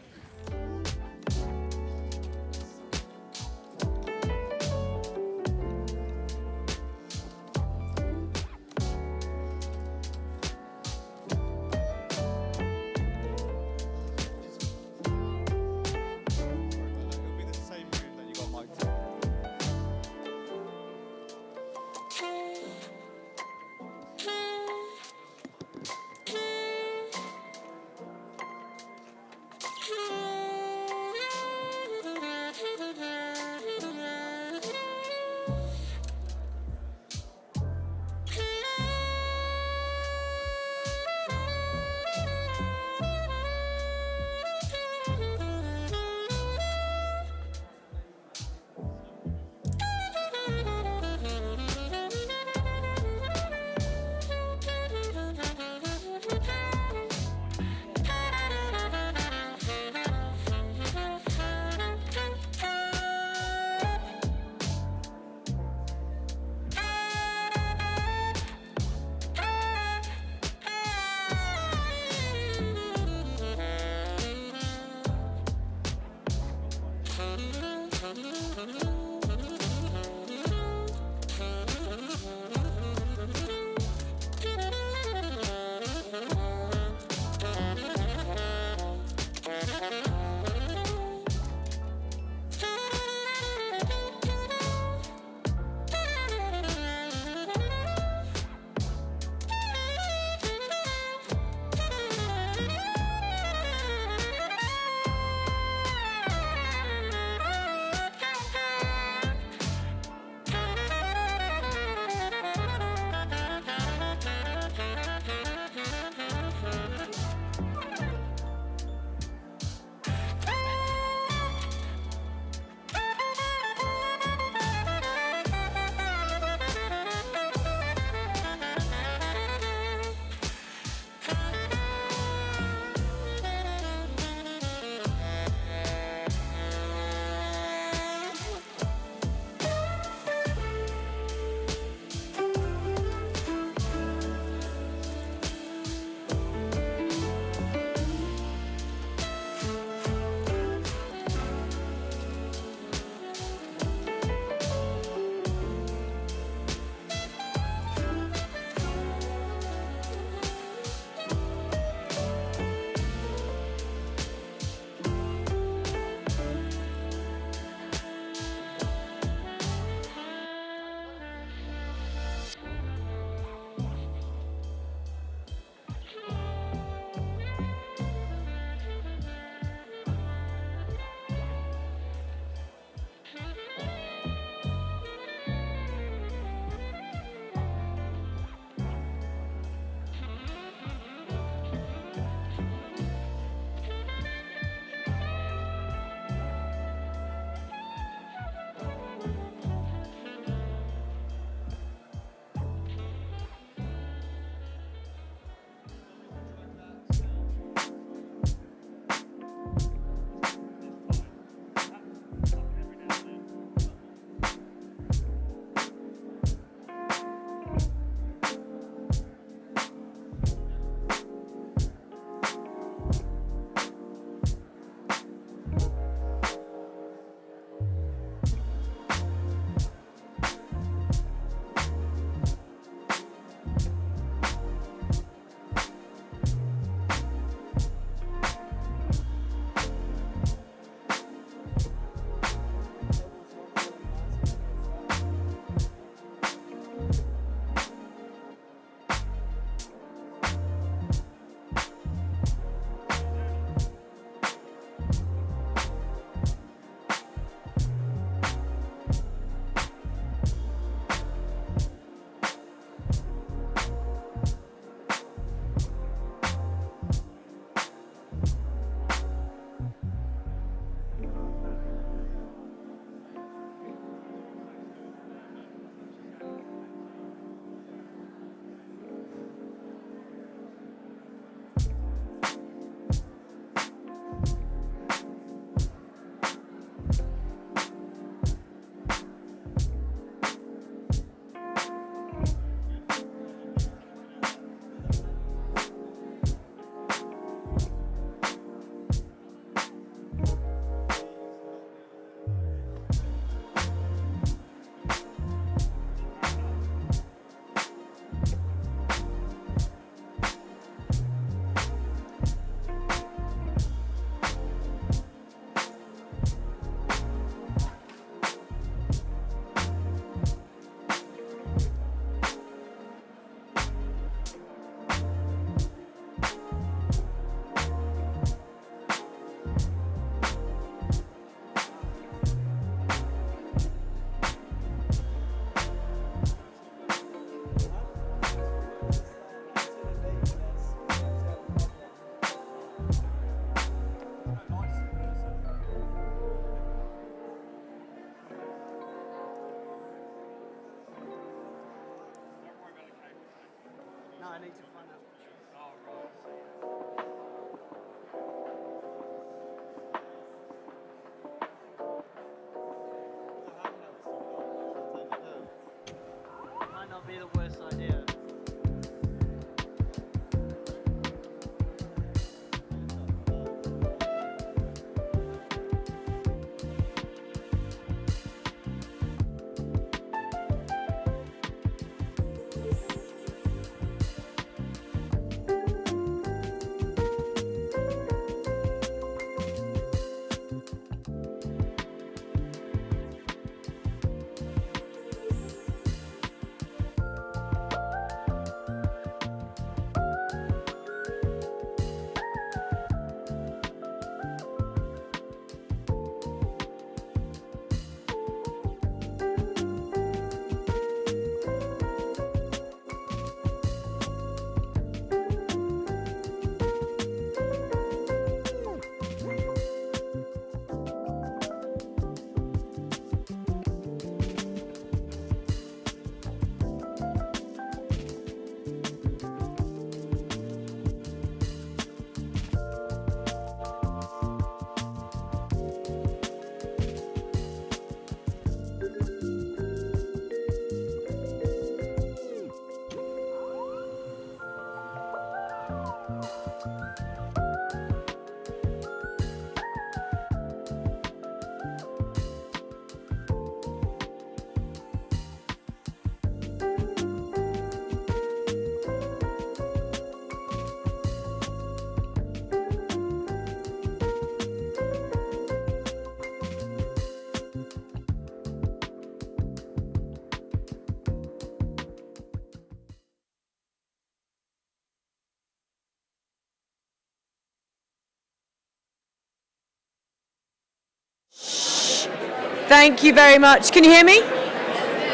Thank you very much. Can you hear me?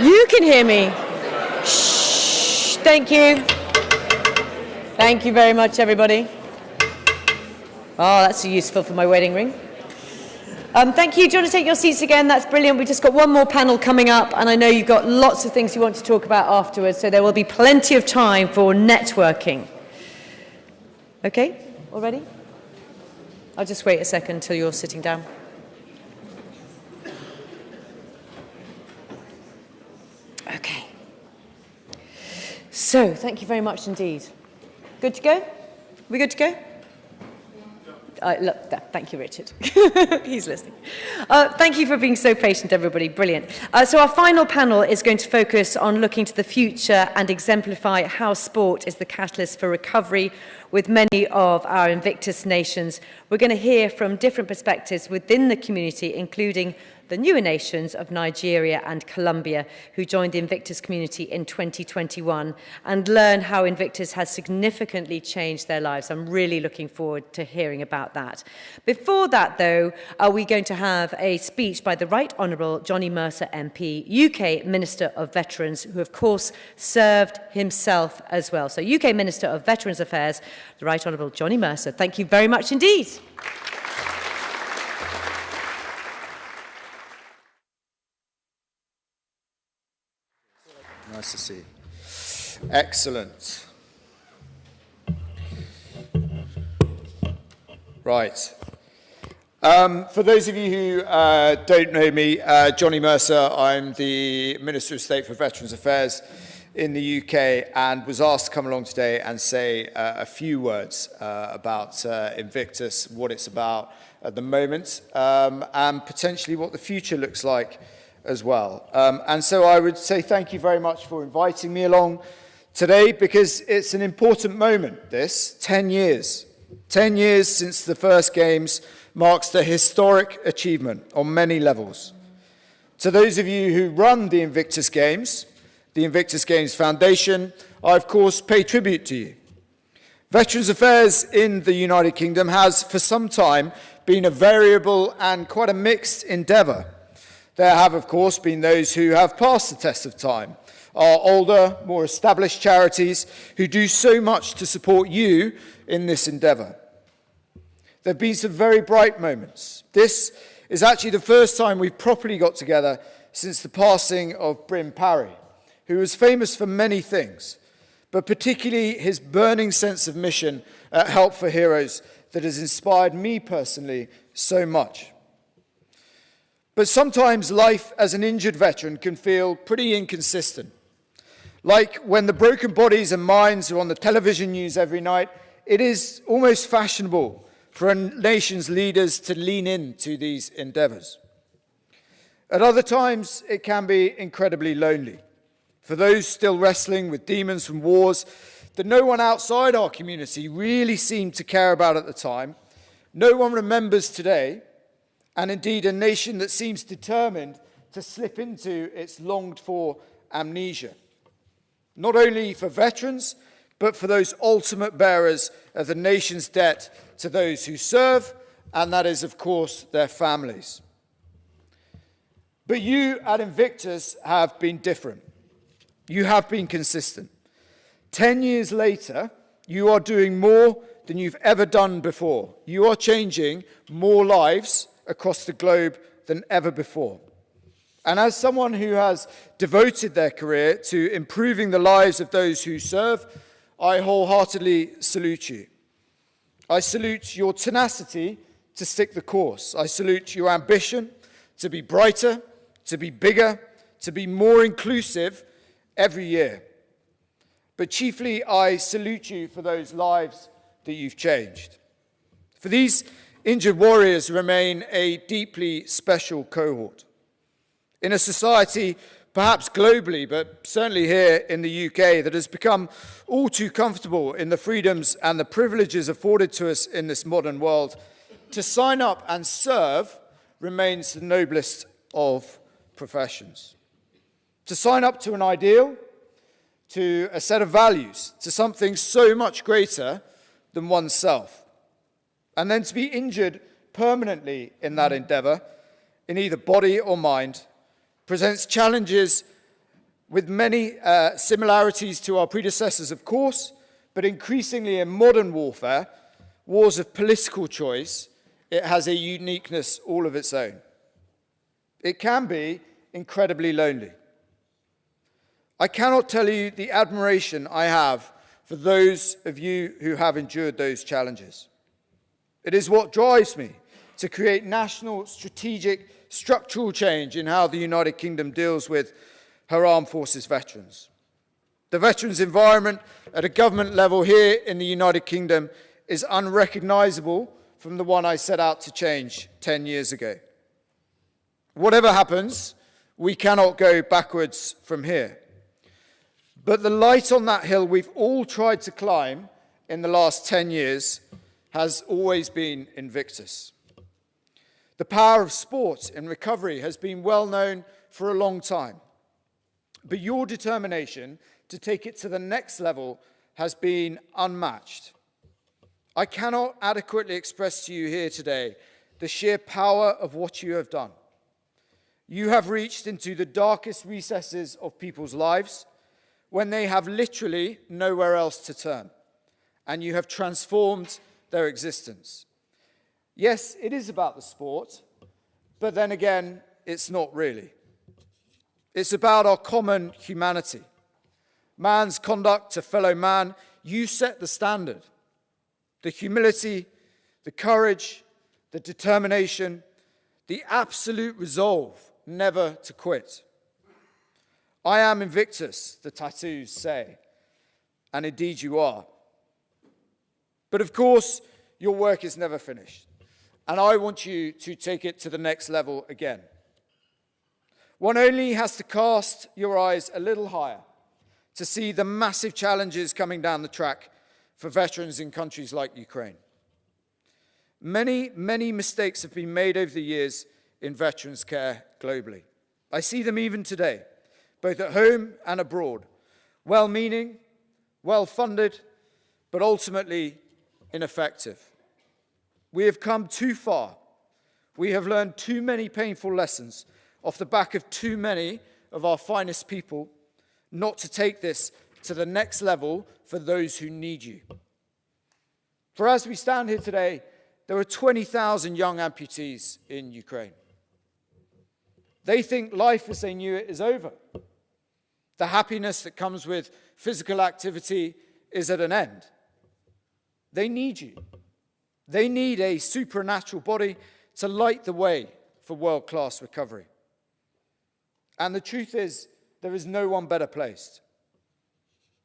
You can hear me. Shh. Thank you. Thank you very much, everybody. Oh, that's so useful for my wedding ring. Thank you. Do you want to take your seats again? That's brilliant. We've just got one more panel coming up, and I know you've got lots of things you want to talk about afterwards, so there will be plenty of time for networking. Okay, all ready? I'll just wait a second until you're sitting down. Okay. So, thank you very much indeed. Good to go? We good to go? Look, thank you, Richard. He's listening. Thank you for being so patient, everybody. Brilliant. So our final panel is going to focus on looking to the future and exemplify how sport is the catalyst for recovery with many of our Invictus nations. We're going to hear from different perspectives within the community, including the newer nations of Nigeria and Colombia, who joined the Invictus community in 2021, and learn how Invictus has significantly changed their lives. I'm really looking forward to hearing about that. Before that, though, we're going to have a speech by the Right Honourable Johnny Mercer MP, UK Minister of Veterans, who, of course, served himself as well. So, UK Minister of Veterans Affairs, the Right Honourable Johnny Mercer. Thank you very much indeed. Nice to see you. Excellent. Right. For those of you who don't know me, Johnny Mercer, I'm the Minister of State for Veterans Affairs in the UK, and was asked to come along today and say a few words about Invictus, what it's about at the moment, and potentially what the future looks like as well. And so I would say thank you very much for inviting me along today, because it's an important moment, this. 10 years. 10 years since the first Games marks a historic achievement on many levels. To those of you who run the Invictus Games, the Invictus Games Foundation, I of course pay tribute to you. Veterans Affairs in the United Kingdom has for some time been a variable and quite a mixed endeavour. There have, of course, been those who have passed the test of time, our older, more established charities who do so much to support you in this endeavour. There have been some very bright moments. This is actually the first time we've properly got together since the passing of Bryn Parry, who was famous for many things, but particularly his burning sense of mission at Help for Heroes that has inspired me personally so much. But sometimes life as an injured veteran can feel pretty inconsistent. Like when the broken bodies and minds are on the television news every night, it is almost fashionable for a nation's leaders to lean into these endeavours. At other times, it can be incredibly lonely. For those still wrestling with demons from wars that no one outside our community really seemed to care about at the time, no one remembers today, and indeed a nation that seems determined to slip into its longed-for amnesia. Not only for veterans, but for those ultimate bearers of the nation's debt to those who serve, and that is, of course, their families. But you at Invictus have been different. You have been consistent. 10 years later, you are doing more than you've ever done before. You are changing more lives across the globe than ever before. And as someone who has devoted their career to improving the lives of those who serve, I wholeheartedly salute you. I salute your tenacity to stick the course. I salute your ambition to be brighter, to be bigger, to be more inclusive every year. But chiefly, I salute you for those lives that you've changed. For these injured warriors remain a deeply special cohort. In a society, perhaps globally, but certainly here in the UK, that has become all too comfortable in the freedoms and the privileges afforded to us in this modern world, to sign up and serve remains the noblest of professions. To sign up to an ideal, to a set of values, to something so much greater than oneself, and then to be injured permanently in that endeavour in either body or mind, presents challenges with many similarities to our predecessors, of course, but increasingly in modern warfare, wars of political choice, it has a uniqueness all of its own. It can be incredibly lonely. I cannot tell you the admiration I have for those of you who have endured those challenges. It is what drives me to create national, strategic, structural change in how the United Kingdom deals with her armed forces veterans. The veterans' environment at a government level here in the United Kingdom is unrecognisable from the one I set out to change 10 years ago. Whatever happens, we cannot go backwards from here. But the light on that hill we've all tried to climb in the last 10 years has always been Invictus. The power of sport in recovery has been well known for a long time. But your determination to take it to the next level has been unmatched. I cannot adequately express to you here today the sheer power of what you have done. You have reached into the darkest recesses of people's lives when they have literally nowhere else to turn, and you have transformed their existence. Yes, it is about the sport, but then again, it's not really. It's about our common humanity. Man's conduct to fellow man, you set the standard. The humility, the courage, the determination, the absolute resolve never to quit. I am Invictus, the tattoos say, and indeed you are. But of course, your work is never finished, and I want you to take it to the next level again. One only has to cast your eyes a little higher to see the massive challenges coming down the track for veterans in countries like Ukraine. Many, many mistakes have been made over the years in veterans' care globally. I see them even today, both at home and abroad, well-meaning, well-funded, but ultimately ineffective. We have come too far. We have learned too many painful lessons off the back of too many of our finest people not to take this to the next level for those who need you. For as we stand here today, there are 20,000 young amputees in Ukraine. They think life as they knew it is over. The happiness that comes with physical activity is at an end. They need you. They need a supernatural body to light the way for world-class recovery. And the truth is, there is no one better placed.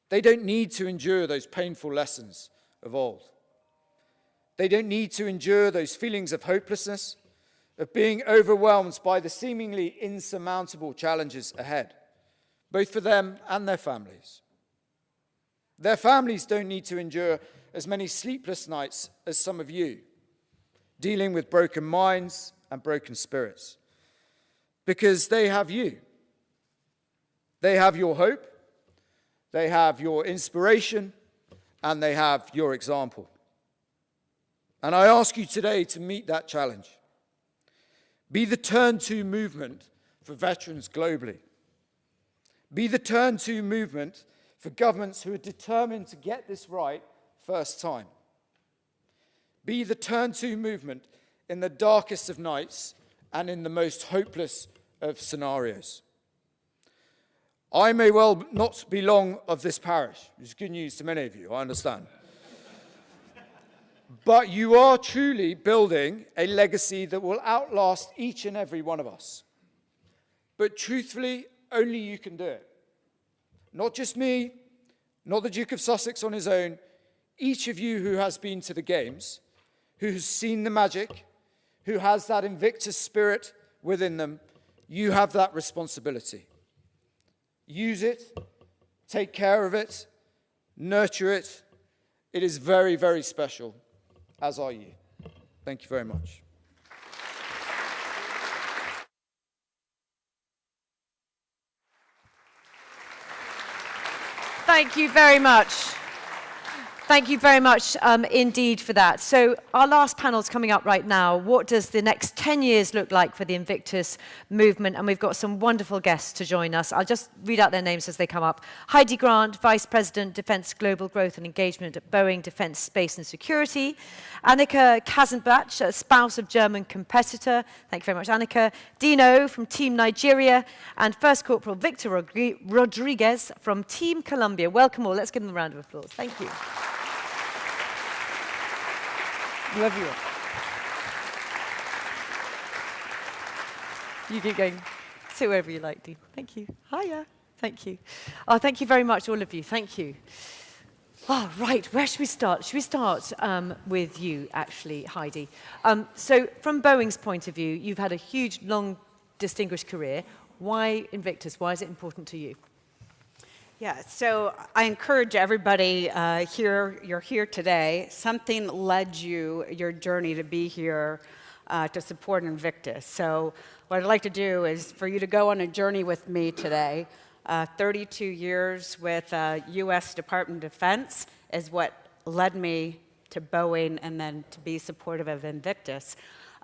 They don't need to endure those painful lessons of old. They don't need to endure those feelings of hopelessness, of being overwhelmed by the seemingly insurmountable challenges ahead, both for them and their families. Their families don't need to endure as many sleepless nights as some of you, dealing with broken minds and broken spirits, because they have you. They have your hope, they have your inspiration, and they have your example. And I ask you today to meet that challenge. Be the turn-to movement for veterans globally. Be the turn-to movement for governments who are determined to get this right first time. Be the turn-to movement in the darkest of nights and in the most hopeless of scenarios. I may well not be long of this parish, which is good news to many of you, I understand. But you are truly building a legacy that will outlast each and every one of us. But truthfully, only you can do it. Not just me, not the Duke of Sussex on his own, each of you who has been to the Games, who has seen the magic, who has that Invictus spirit within them, you have that responsibility. Use it, take care of it, nurture it. It is very, very special, as are you. Thank you very much. Thank you very much. Thank you very much indeed for that. So our last panel's coming up right now. What does the next 10 years look like for the Invictus movement? And we've got some wonderful guests to join us. I'll just read out their names as they come up. Heidi Grant, Vice President, Defence Global Growth and Engagement at Boeing Defence Space and Security. Annika Kazenbach, a spouse of German competitor. Thank you very much, Annika. Dino from Team Nigeria. And First Corporal Victor Rodriguez from Team Colombia. Welcome all. Let's give them a round of applause. Thank you. Whoever you are. You keep going. Say wherever you like, Dean. Thank you. Hiya. Thank you. Oh, thank you very much, all of you. Thank you. Oh, right. Where should we start? Should we start with you, actually, Heidi? So from Boeing's point of view, you've had a huge, long, distinguished career. Why Invictus? Why is it important to you? Yeah, so I encourage everybody you're here today. Something led your journey to be here to support Invictus. So what I'd like to do is for you to go on a journey with me today. 32 years with U.S. Department of Defense is what led me to Boeing and then to be supportive of Invictus.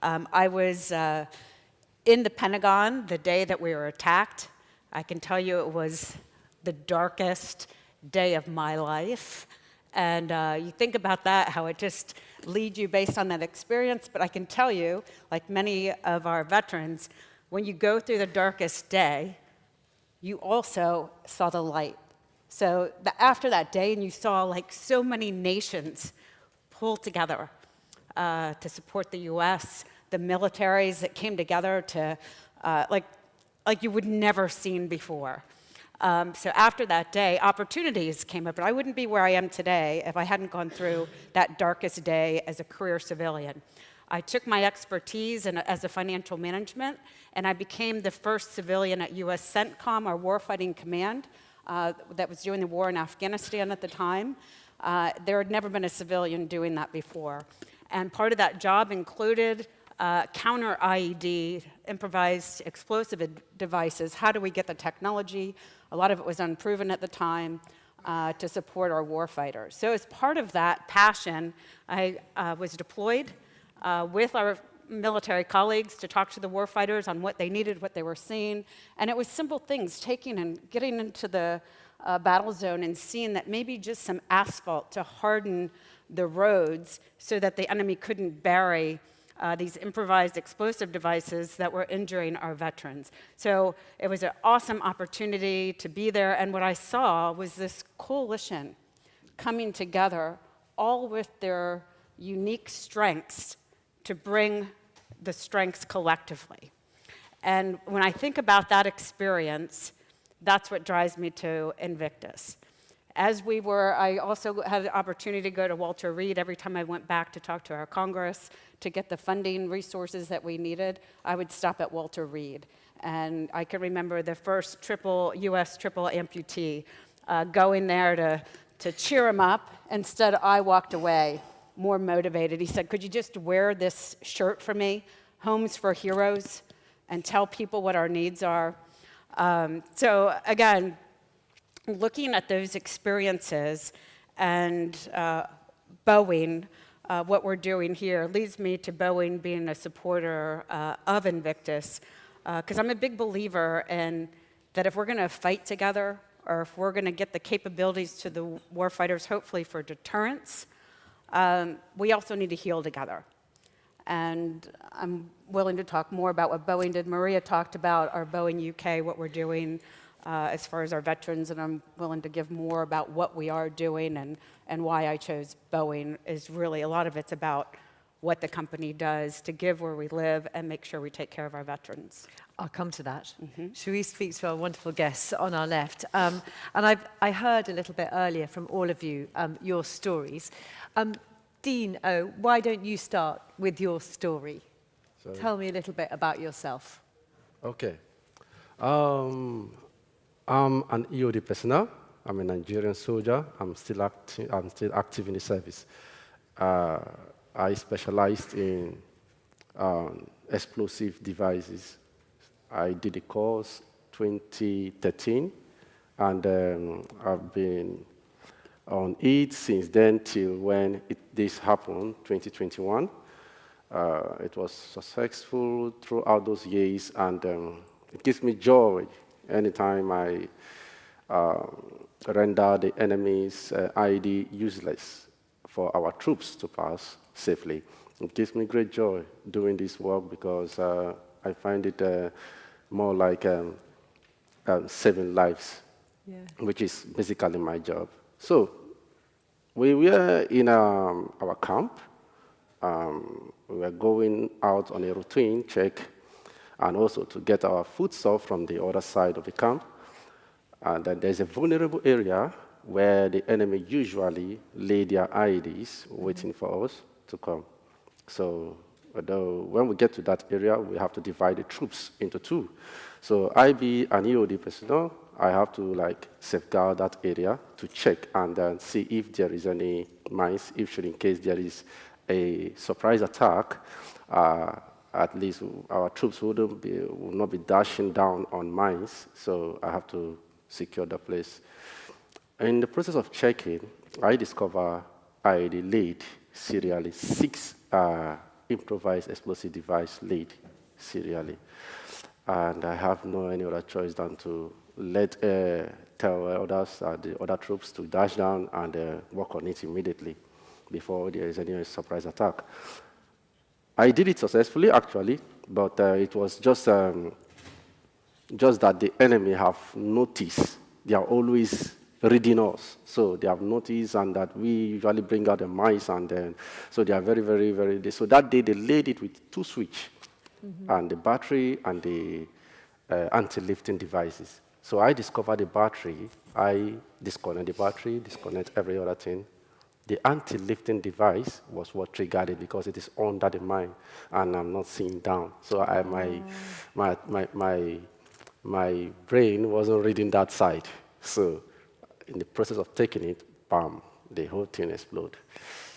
I was in the Pentagon the day that we were attacked. I can tell you it was the darkest day of my life. And you think about that, how it just leads you based on that experience. But I can tell you, like many of our veterans, when you go through the darkest day, you also saw the light. So after that day, and you saw like so many nations pull together to support the U.S., the militaries that came together to, like you would never seen before. So after that day, opportunities came up, but I wouldn't be where I am today if I hadn't gone through that darkest day as a career civilian. I took my expertise as a financial management, and I became the first civilian at U.S. CENTCOM, our warfighting command, that was doing the war in Afghanistan at the time. There had never been a civilian doing that before. And part of that job included counter IED, improvised explosive devices. How do we get the technology? A lot of it was unproven at the time to support our warfighters. So as part of that passion, I was deployed with our military colleagues to talk to the warfighters on what they needed, what they were seeing. And it was simple things, taking and getting into the battle zone and seeing that maybe just some asphalt to harden the roads so that the enemy couldn't bury these improvised explosive devices that were injuring our veterans. So it was an awesome opportunity to be there, and what I saw was this coalition coming together, all with their unique strengths to bring the strengths collectively. And when I think about that experience, that's what drives me to Invictus. I also had the opportunity to go to Walter Reed every time I went back to talk to our Congress to get the funding resources that we needed. I would stop at Walter Reed. And I can remember the first U.S. triple amputee going there to cheer him up. Instead, I walked away more motivated. He said, could you just wear this shirt for me, Homes for Heroes, and tell people what our needs are? So again, looking at those experiences and Boeing, what we're doing here leads me to Boeing being a supporter of Invictus, because I'm a big believer in that if we're going to fight together, or if we're going to get the capabilities to the warfighters, hopefully for deterrence, we also need to heal together. And I'm willing to talk more about what Boeing did. Maria talked about our Boeing UK, what we're doing as far as our veterans, and I'm willing to give more about what we are doing and why I chose Boeing. Is really a lot of it's about what the company does to give where we live and make sure we take care of our veterans. I'll come to that. Shall we speak to our wonderful guests on our left? And I heard a little bit earlier from all of you your stories. Dean, why don't you start with your story? Sorry. Tell me a little bit about yourself. Okay. I'm an EOD personnel. I'm a Nigerian soldier. I'm still active in the service. I specialized in explosive devices. I did a course 2013, and I've been on it since then till when this happened, 2021. It was successful throughout those years, and it gives me joy anytime I render the enemy's ID useless for our troops to pass safely. It gives me great joy doing this work because I find it more like saving lives, which is basically my job. So we were in our camp. We were going out on a routine check and also to get our food stuff from the other side of the camp. And then there's a vulnerable area where the enemy usually lay their IEDs waiting for us to come. So when we get to that area, we have to divide the troops into two. So I be an EOD personnel, I have to like safeguard that area to check and then see if there is any mines, if in case there is a surprise attack, at least our troops will not be dashing down on mines, so I have to secure the place. In the process of checking, I discover IED laid serially, 6 improvised explosive device laid serially. And I have no any other choice than to tell others, the other troops to dash down and work on it immediately before there is any surprise attack. I did it successfully, actually, but it was just that the enemy have noticed. They are always reading us. So they have noticed, and that we usually bring out the mice, and then, so they are very, very, very, so that day they laid it with 2 switches, and the battery and the anti-lifting devices. So I discovered the battery, I disconnect the battery, disconnect every other thing. The anti-lifting device was what triggered it because it is under the mine, and I'm not seeing down. So my brain wasn't reading that side. So in the process of taking it, bam, the whole thing exploded.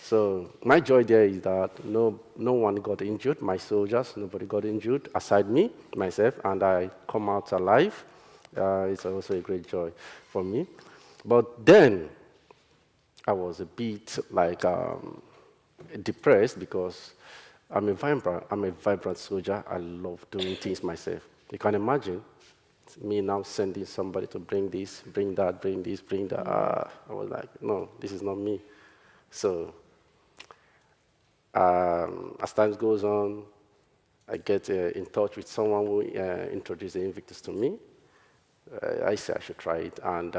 So my joy there is that no one got injured, my soldiers, nobody got injured, aside me, myself, and I come out alive. It's also a great joy for me. But then I was a bit like depressed because I'm a vibrant soldier. I love doing things myself. You can imagine me now sending somebody to bring this, bring that, bring this, bring that. I was like, no, this is not me. So as time goes on, I get in touch with someone who introduced the Invictus to me. I say I should try it, and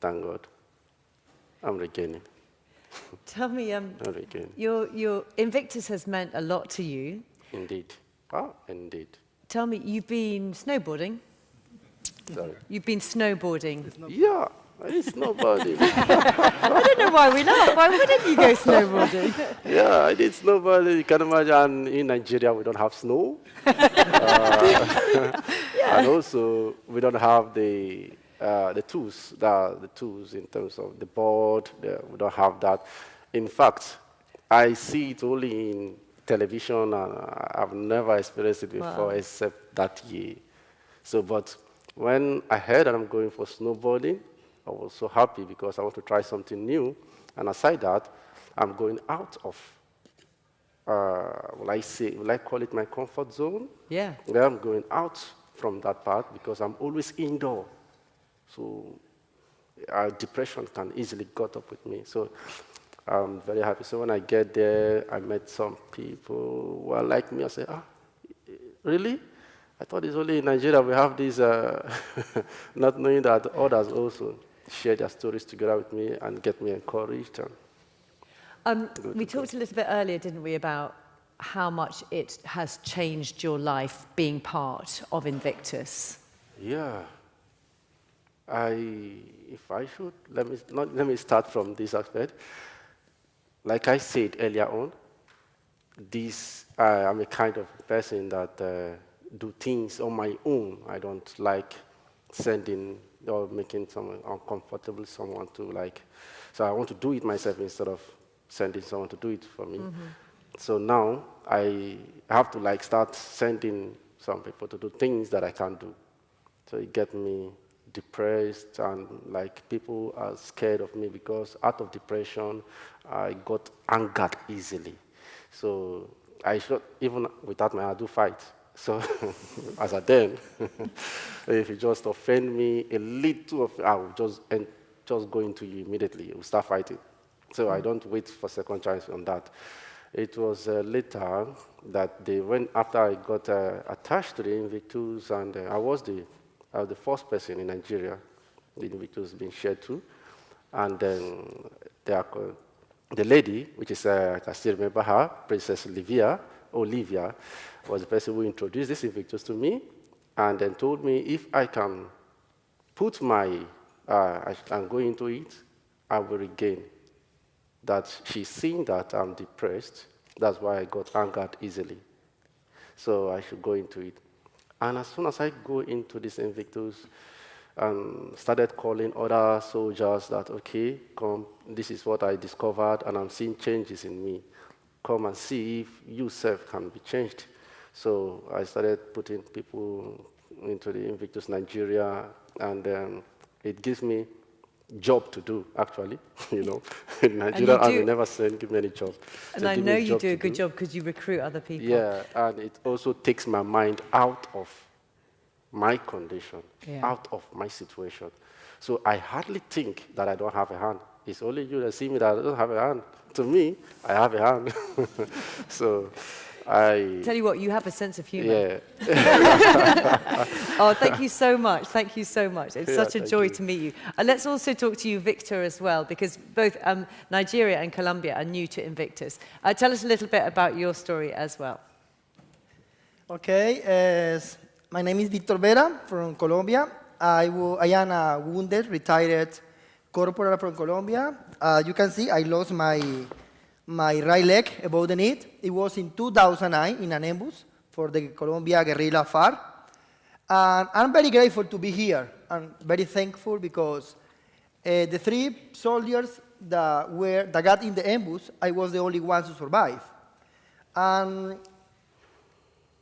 thank God, I'm regaining. Tell me, your Invictus has meant a lot to you. Indeed. Indeed. Tell me, you've been snowboarding? Sorry. You've been snowboarding? Yeah, it's snowboarding. I don't know why we laugh. Why wouldn't you go snowboarding? Yeah, I did snowboarding. You can imagine in Nigeria we don't have snow. And also we don't have the tools, the tools in terms of the board. We don't have that. In fact, I see it only in television, and I've never experienced it before except that year. So, but when I heard that I'm going for snowboarding, I was so happy because I want to try something new. And aside that, I'm going out of, will I call it my comfort zone? Yeah. Yeah, I'm going out from that part because I'm always indoor. So depression can easily get up with me. So I'm very happy. So when I get there, I met some people who are like me. I say, really? I thought it's only in Nigeria we have this, not knowing that others also share their stories together with me and get me encouraged. We talked a little bit earlier, didn't we, about how much it has changed your life being part of Invictus. Yeah. If I should, let me start from this aspect. Like I said earlier on, I'm a kind of person that do things on my own. I don't like sending or making someone uncomfortable, someone to like. So I want to do it myself instead of sending someone to do it for me. So now I have to like start sending some people to do things that I can't do. So it gets me depressed, and like people are scared of me because out of depression, I got angered easily. So I should, even without my, I do fight. So as a then, if you just offend me a little, I will just go into you immediately. We'll start fighting. So I don't wait for second chance on that. It was later that they went, after I got attached to the Invictus, and I was the first person in Nigeria the Invictus being shared to. And then the lady, which is, I can still remember her, Princess Olivia, was the person who introduced this Invictus to me, and then told me if I can put my, I can go into it, I will regain. That she's seeing that I'm depressed, that's why I got angered easily. So I should go into it. And as soon as I go into this Invictus, started calling other soldiers that, okay, come, this is what I discovered, and I'm seeing changes in me. Come and see if you self can be changed. So I started putting people into the Invictus Nigeria, and it gives me job to do, actually. You know, in Nigeria, I will never give me any job. And I know you do a good job because you recruit other people. Yeah, and it also takes my mind out of my condition, out of my situation. So I hardly think that I don't have a hand. It's only you that see me that I don't have a hand. To me, I have a hand. So I... Tell you what, you have a sense of humor. Yeah. Oh, thank you so much. Thank you so much. It's such a joy to meet you. And let's also talk to you, Victor, as well, because both Nigeria and Colombia are new to Invictus. Tell us a little bit about your story as well. Okay, my name is Victor Vera from Colombia. I am a wounded, retired corporal from Colombia. You can see I lost my right leg above the knee. It was in 2009 in an ambush for the Colombia guerrilla FARC. And I'm very grateful to be here. I'm very thankful because the 3 soldiers that got in the ambush, I was the only one to survive. And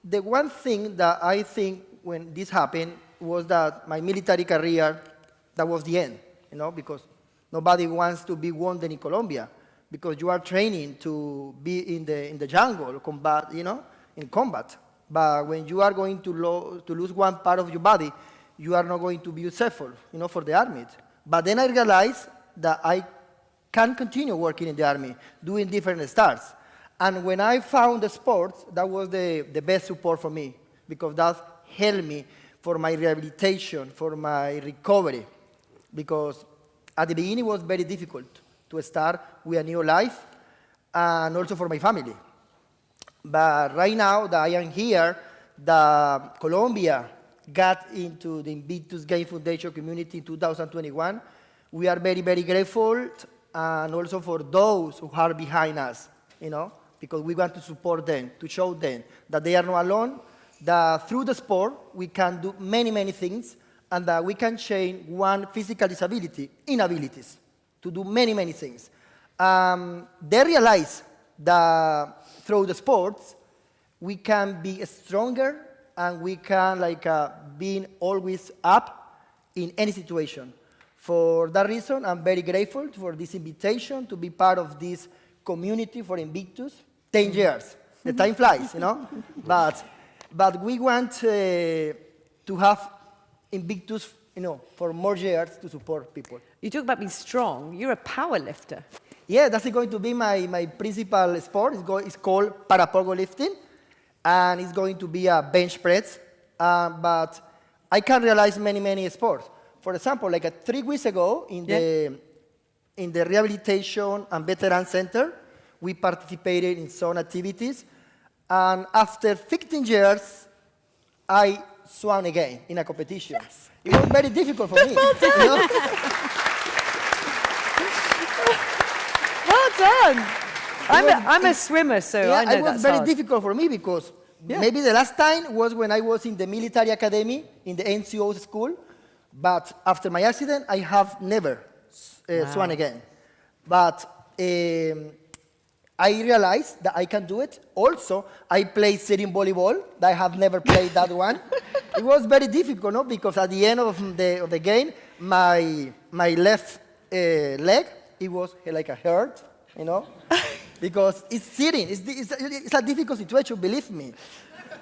the one thing that I think when this happened was that my military career, that was the end, you know, because nobody wants to be wounded in Colombia, because you are training to be in the jungle, combat, you know, in combat. But when you are going to lose one part of your body, you are not going to be useful, you know, for the army. But then I realized that I can continue working in the army, doing different starts. And when I found the sports, that was the best support for me, because that helped me for my rehabilitation, for my recovery. Because at the beginning, it was very difficult to start with a new life, and also for my family. But right now that I am here, that Colombia got into the Invictus Games Foundation community in 2021, we are very, very grateful, and also for those who are behind us, you know, because we want to support them, to show them that they are not alone, that through the sport we can do many, many things, and that we can change one physical disability in abilities to do many, many things. They realize that through the sports, we can be stronger, and we can being always up in any situation. For that reason, I'm very grateful for this invitation to be part of this community for Invictus. 10 years, the time flies, you know? But we want to have Invictus, you know, for more years to support people. You talk about being strong. You're a power lifter. Yeah, that's going to be my principal sport. It's called parapogo lifting, and it's going to be a bench press. But I can realize many, many sports. For example, like 3 weeks ago in the Rehabilitation and Veteran Center, we participated in some activities. And after 15 years, I swam again in a competition. Yes. It was very difficult for me. You know? Well done. I'm a swimmer, so I know it was that's very hard. difficult for me because maybe the last time was when I was in the military academy, in the NCO school. But after my accident, I have never swum again. But I realized that I can do it. Also, I play sitting volleyball. I have never played that one. it was very difficult, no? Because at the end of the game, my left leg, it was like a hurt, you know? Because it's sitting. It's a difficult situation, believe me.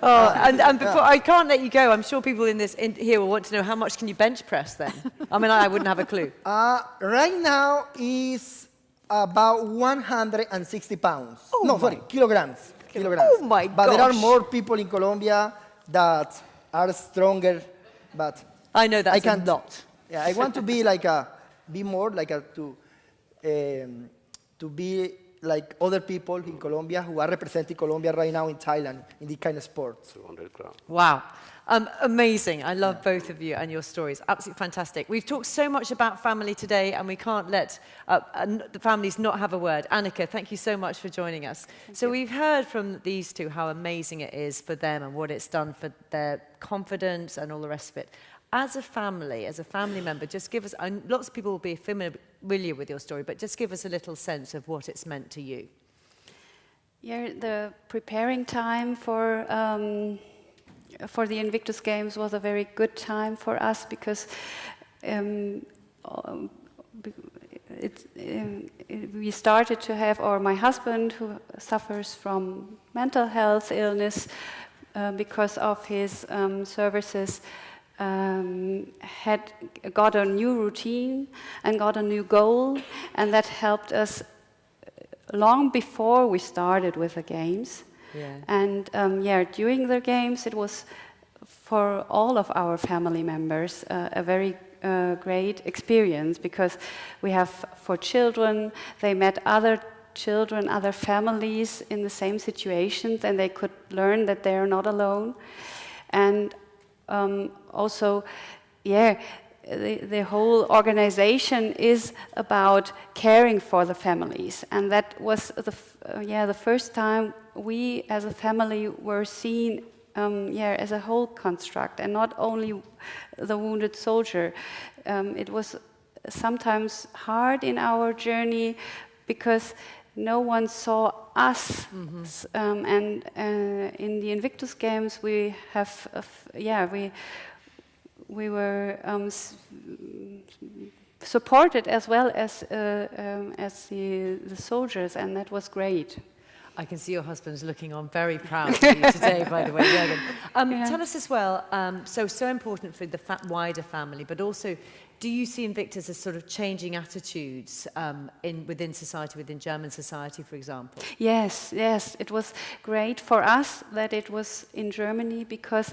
Oh, and before I can't let you go, I'm sure people in here will want to know how much can you bench press then? I mean, I wouldn't have a clue. Right now is about 160 pounds. Oh no, sorry, kilograms. Oh my gosh. But there are more people in Colombia that are stronger, but I know that's I can't. a lot. Yeah, I want to be like be more like to be like other people in Colombia who are representing Colombia right now in Thailand in this kind of sports. Wow. Amazing. I love both of you and your stories. Absolutely fantastic. We've talked so much about family today, and we can't let the families not have a word. Annika, thank you so much for joining us. We've heard from these two how amazing it is for them and what it's done for their confidence and all the rest of it. As a family member, just give us, and lots of people will be familiar with your story, but just give us a little sense of what it's meant to you. Yeah, the preparing time for the Invictus Games was a very good time for us because we started to have, or my husband, who suffers from mental health illness because of his services, had got a new routine and got a new goal, and that helped us long before we started with the games. Yeah. And during the games, it was for all of our family members a very great experience, because we have, for children, they met other children, other families in the same situations, and they could learn that they are not alone. And also, the whole organization is about caring for the families, and that was the first time we as a family were seen as a whole construct, and not only the wounded soldier. It was sometimes hard in our journey because no one saw us. And in the Invictus Games, we have we were supported as well as the soldiers, and that was great. I can see your husband's looking on very proud of you today, by the way, Jürgen. Tell us as well, so important for the wider family, but also, do you see Invictus as sort of changing attitudes within society, within German society, for example? Yes, it was great for us that it was in Germany, because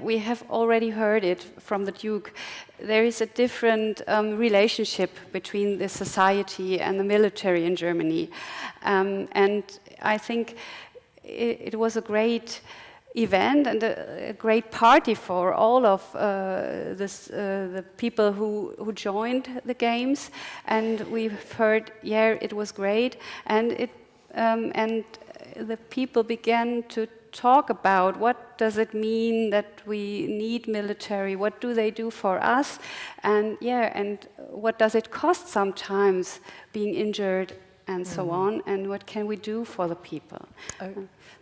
we have already heard it from the Duke. There is a different relationship between the society and the military in Germany. And I think it was a great event and a great party for all of the people who joined the games. And we've heard, it was great. And the people began to talk about what does it mean that we need military, what do they do for us, and what does it cost sometimes being injured and so on, and what can we do for the people.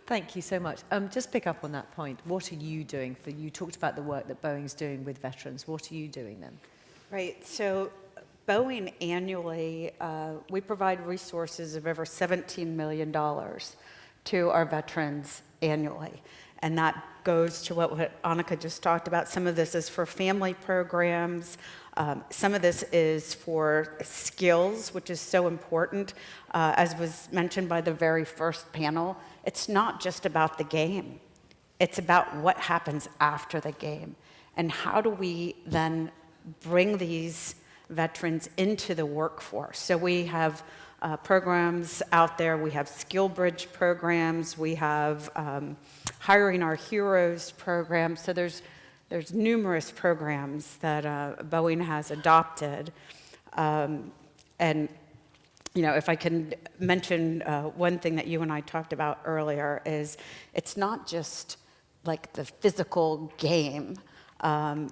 Thank you so much. Just pick up on that point. What are you doing? You talked about the work that Boeing's doing with veterans. What are you doing then? Right, so Boeing annually, we provide resources of over $17 million to our veterans annually. And that goes to what Annika just talked about. Some of this is for family programs. Some of this is for skills, which is so important. As was mentioned by the very first panel, it's not just about the game. It's about what happens after the game. And how do we then bring these veterans into the workforce? So we have programs out there. We have skill bridge programs. We have hiring our heroes programs. So there's numerous programs that Boeing has adopted. And if I can mention one thing that you and I talked about earlier is it's not just like the physical game.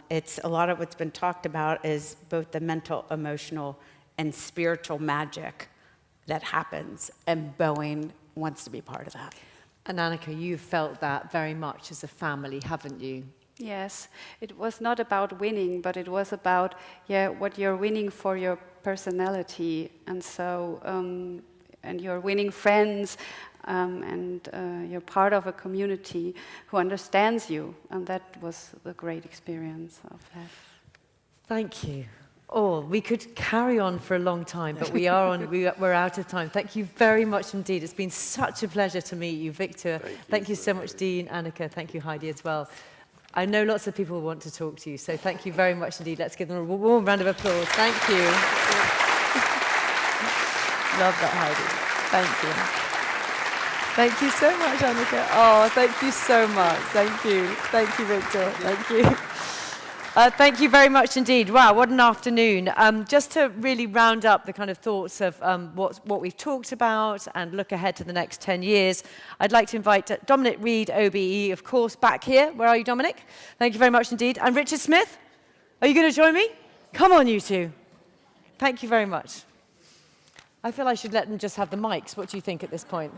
It's a lot of what's been talked about is both the mental, emotional, and spiritual magic that happens, and Boeing wants to be part of that. And Annika, you've felt that very much as a family, haven't you? Yes, it was not about winning, but it was about what you're winning for your personality, and so and you're winning friends, and you're part of a community who understands you, and that was the great experience of that. Thank you. Oh, we could carry on for a long time, but we're out of time. Thank you very much indeed. It's been such a pleasure to meet you, Victor. Thank you so much, Dean, Annika. Thank you, Heidi, as well. I know lots of people want to talk to you, so thank you very much indeed. Let's give them a warm round of applause. Thank you. Love that, Heidi. Thank you. Thank you so much, Annika. Oh, thank you so much. Thank you. Thank you, Victor. Thank you. Thank you very much indeed. Wow, what an afternoon. Just to really round up the kind of thoughts of what we've talked about and look ahead to the next 10 years, I'd like to invite Dominic Reed, OBE, of course, back here. Where are you, Dominic? Thank you very much indeed. And Richard Smith, are you going to join me? Come on, you two. Thank you very much. I feel I should let them just have the mics. What do you think at this point?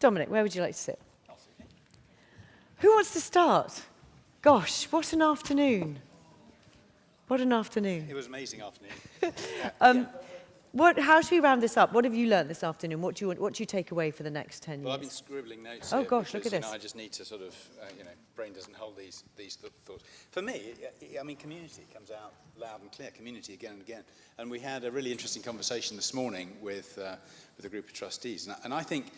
Dominic, where would you like to sit? Who wants to start? Gosh, what an afternoon. What an afternoon. It was an amazing afternoon. How should we round this up? What have you learned this afternoon? What do you take away for the next 10 years? Well, I've been scribbling notes. Oh, gosh, look at this. I just need to sort of, brain doesn't hold these thoughts. For me, I mean, community comes out loud and clear, community again and again. And we had a really interesting conversation this morning with a group of trustees. And I think,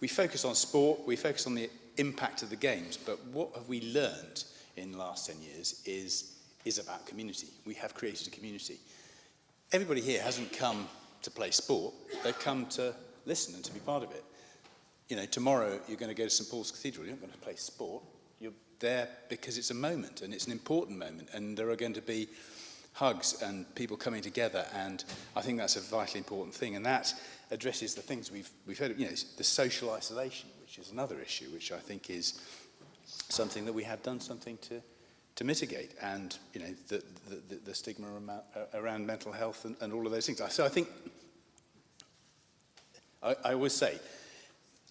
we focus on sport, we focus on the impact of the games, but what have we learned in the last 10 years is about community. We have created a community. Everybody here hasn't come to play sport, they've come to listen and to be part of it. Tomorrow you're going to go to St Paul's Cathedral, you're not going to play sport, you're there because it's a moment, and it's an important moment, and there are going to be hugs and people coming together, and I think that's a vitally important thing, and that addresses the things we've heard of, the social isolation, which is another issue, which I think is something that we have done something to mitigate, and the stigma around mental health and all of those things. So I think, I always say,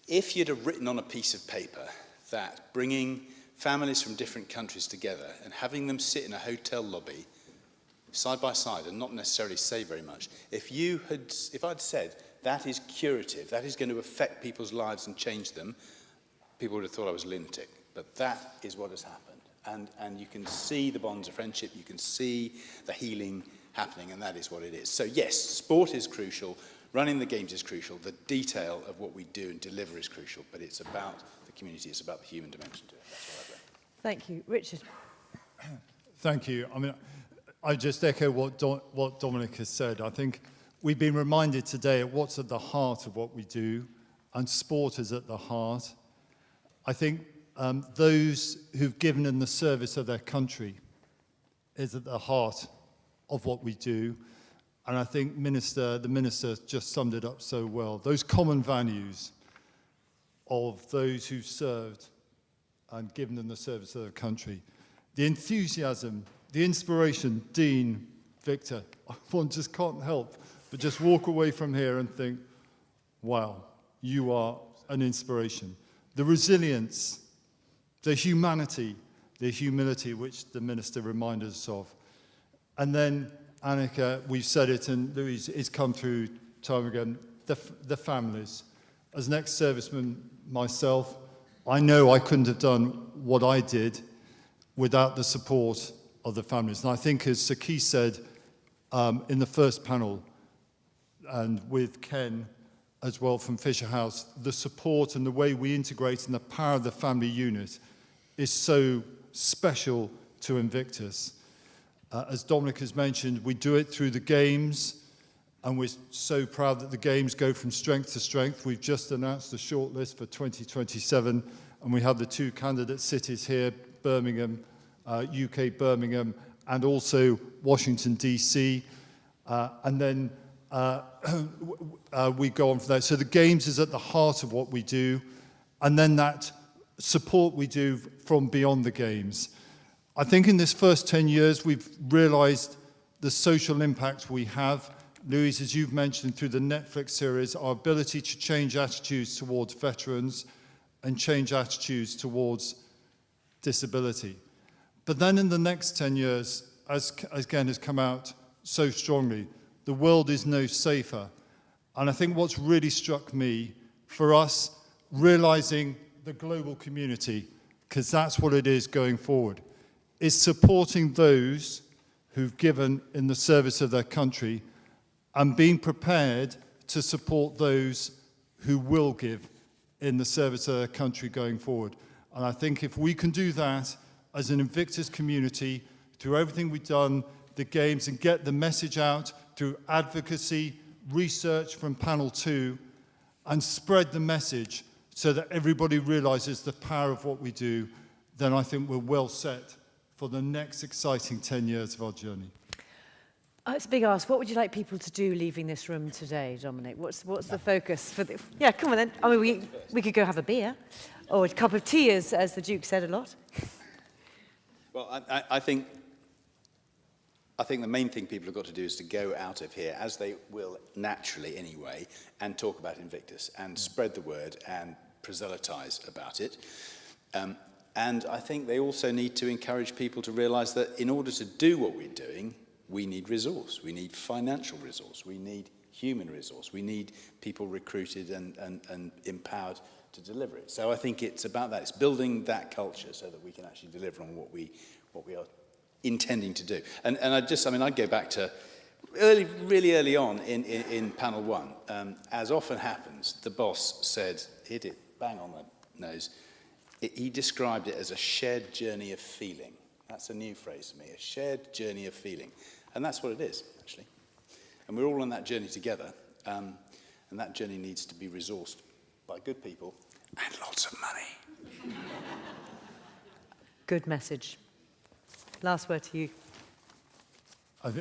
if you'd have written on a piece of paper that bringing families from different countries together and having them sit in a hotel lobby side by side and not necessarily say very much, if I'd said that is curative, that is going to affect people's lives and change them, people would have thought I was a lunatic. But that is what has happened. And you can see the bonds of friendship, you can see the healing happening, and that is what it is. So yes, sport is crucial, running the games is crucial, the detail of what we do and deliver is crucial, but it's about the community, it's about the human dimension to it. That's what I've learned. Thank you. Richard. Thank you. I mean, I just echo what Dominic has said. I think we've been reminded today of what's at the heart of what we do, and sport is at the heart. I think those who've given in the service of their country is at the heart of what we do. And I think the Minister just summed it up so well. Those common values of those who've served and given in the service of their country. The enthusiasm, the inspiration, Dean, Victor, one just can't help but just walk away from here and think, wow, you are an inspiration. The resilience, the humanity, the humility which the Minister reminded us of. And then, Annika, we've said it, and Louise, it's come through time again, the families. As an ex-serviceman myself, I know I couldn't have done what I did without the support of the families. And I think, as Saki said in the first panel, and with Ken as well from Fisher House, the support and the way we integrate and the power of the family unit is so special to Invictus. As Dominic has mentioned, we do it through the games, and we're so proud that the games go from strength to strength. We've just announced the shortlist for 2027, and we have the 2 candidate cities here, Birmingham, UK Birmingham, and also Washington, DC. And then we go on from there. So the games is at the heart of what we do, and then that support we do from beyond the games. I think in this first 10 years, we've realized the social impact we have. Louise, as you've mentioned through the Netflix series, our ability to change attitudes towards veterans and change attitudes towards disability. But then in the next 10 years, as again has come out so strongly, the world is no safer. And I think what's really struck me, for us, realizing the global community, because that's what it is going forward, is supporting those who've given in the service of their country and being prepared to support those who will give in the service of their country going forward. And I think if we can do that as an Invictus community, through everything we've done, the games, and get the message out through advocacy, research from panel 2, and spread the message so that everybody realizes the power of what we do, then I think we're well set for the next exciting 10 years of our journey. It's a big ask. What would you like people to do leaving this room today, Dominic? What's the focus for the... Yeah, come on then. I mean, we could go have a beer or a cup of tea, as the Duke said a lot. Well, I think the main thing people have got to do is to go out of here, as they will naturally anyway, and talk about Invictus and spread the word and proselytize about it. And I think they also need to encourage people to realize that in order to do what we're doing, we need resource, we need financial resource, we need human resource, we need people recruited and empowered to deliver it. So I think it's about that. It's building that culture so that we can actually deliver on what we are intending to do. And I go back to really early on in panel 1. As often happens, the boss said, hit it bang on the nose. He described it as a shared journey of feeling. That's a new phrase for me, a shared journey of feeling. And that's what it is, actually. And we're all on that journey together. And that journey needs to be resourced by good people and lots of money. Good message. Last word to you.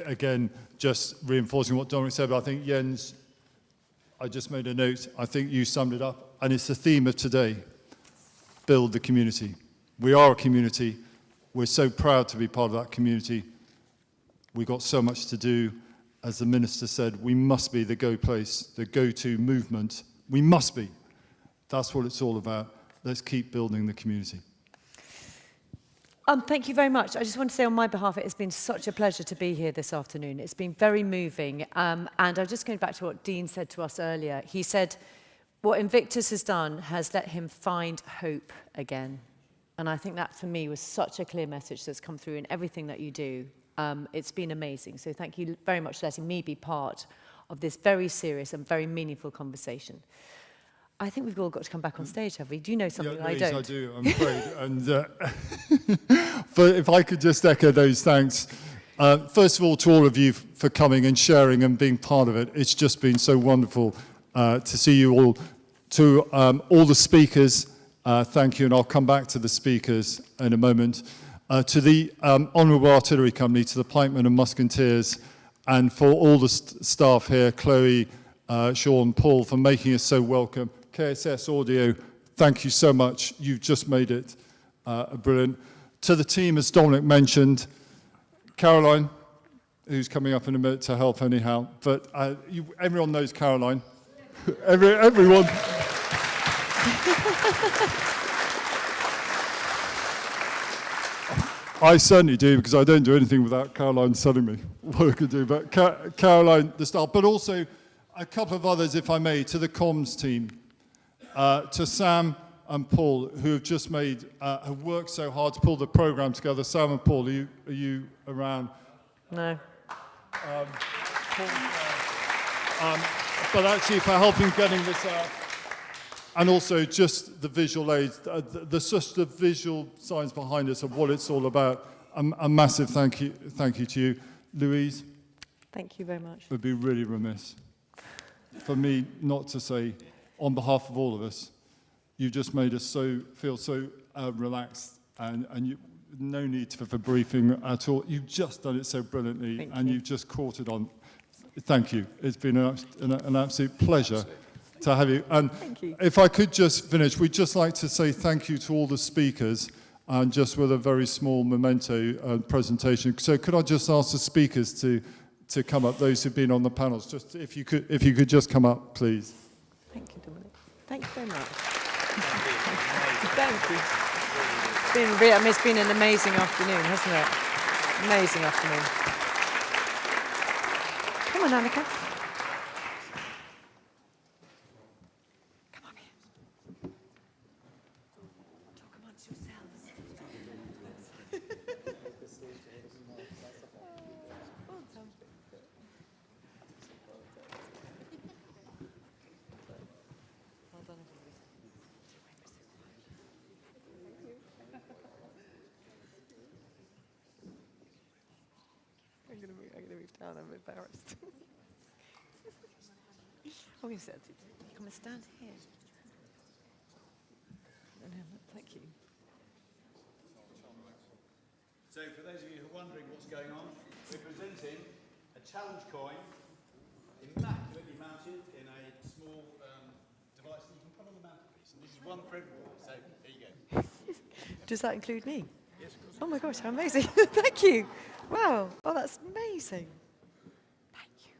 Again, just reinforcing what Dominic said, but I think Jens, I just made a note. I think you summed it up. And it's the theme of today. Build the community. We are a community. We're so proud to be part of that community. We've got so much to do. As the Minister said, we must be the go place, the go-to movement. We must be. That's what it's all about. Let's keep building the community. Thank you very much. I just want to say on my behalf, it has been such a pleasure to be here this afternoon. It's been very moving. And I'm just going back to what Dean said to us earlier. He said, what Invictus has done has let him find hope again. And I think that, for me, was such a clear message that's come through in everything that you do. It's been amazing. So thank you very much for letting me be part of this very serious and very meaningful conversation. I think we've all got to come back on stage, have we? Do you know something I don't? I do, I'm afraid. And but if I could just echo those thanks. First of all, to all of you for coming and sharing and being part of it. It's just been so wonderful to see you all. To all the speakers, thank you, and I'll come back to the speakers in a moment. To the Honourable Artillery Company, to the Pikemen and Musketeers, and for all the staff here, Chloe, Sean, Paul, for making us so welcome. KSS Audio, thank you so much. You've just made it brilliant. To the team, as Dominic mentioned, Caroline, who's coming up in a minute to help anyhow, but everyone knows Caroline. Everyone. I certainly do, because I don't do anything without Caroline telling me what I could do. But Caroline, the staff, but also a couple of others, if I may, to the comms team, to Sam and Paul, who have just made, have worked so hard to pull the programme together. Sam and Paul, are you around? No. But actually for helping getting this out. And also just the visual aids, just the visual signs behind us of what it's all about. A massive thank you to you. Louise? Thank you very much. It would be really remiss for me not to say, on behalf of all of us, you just made us feel so relaxed, and you, no need for briefing at all. You've just done it so brilliantly, and you've just caught it on. Thank you. It's been an absolute pleasure to have you. And if I could just finish, we'd just like to say thank you to all the speakers, and just with a very small memento presentation. So could I just ask the speakers to come up, those who've been on the panels, just if you could just come up, please. Thank you, Dominic. Thank you very much. Thank you. It's been an amazing afternoon, hasn't it? Amazing afternoon. Come on, Annika. Come on here. Talk amongst yourselves. Well done, everybody. I'm gonna move down. I'm embarrassed. Oh, you said come and stand here. Thank you. So, for those of you who are wondering what's going on, we're presenting a challenge coin, immaculately mounted in a small device that you can put on the mantelpiece. And this is one for everybody. So, here you go. Does that include me? Yes, of course. Oh my gosh, how amazing. Thank you. Wow. Oh, that's amazing. Thank you.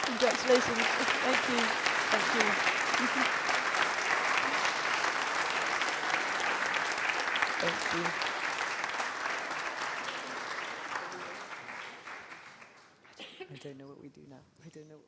Congratulations. Thank you. Thank you. Thank you. I don't know what we do now. I don't know.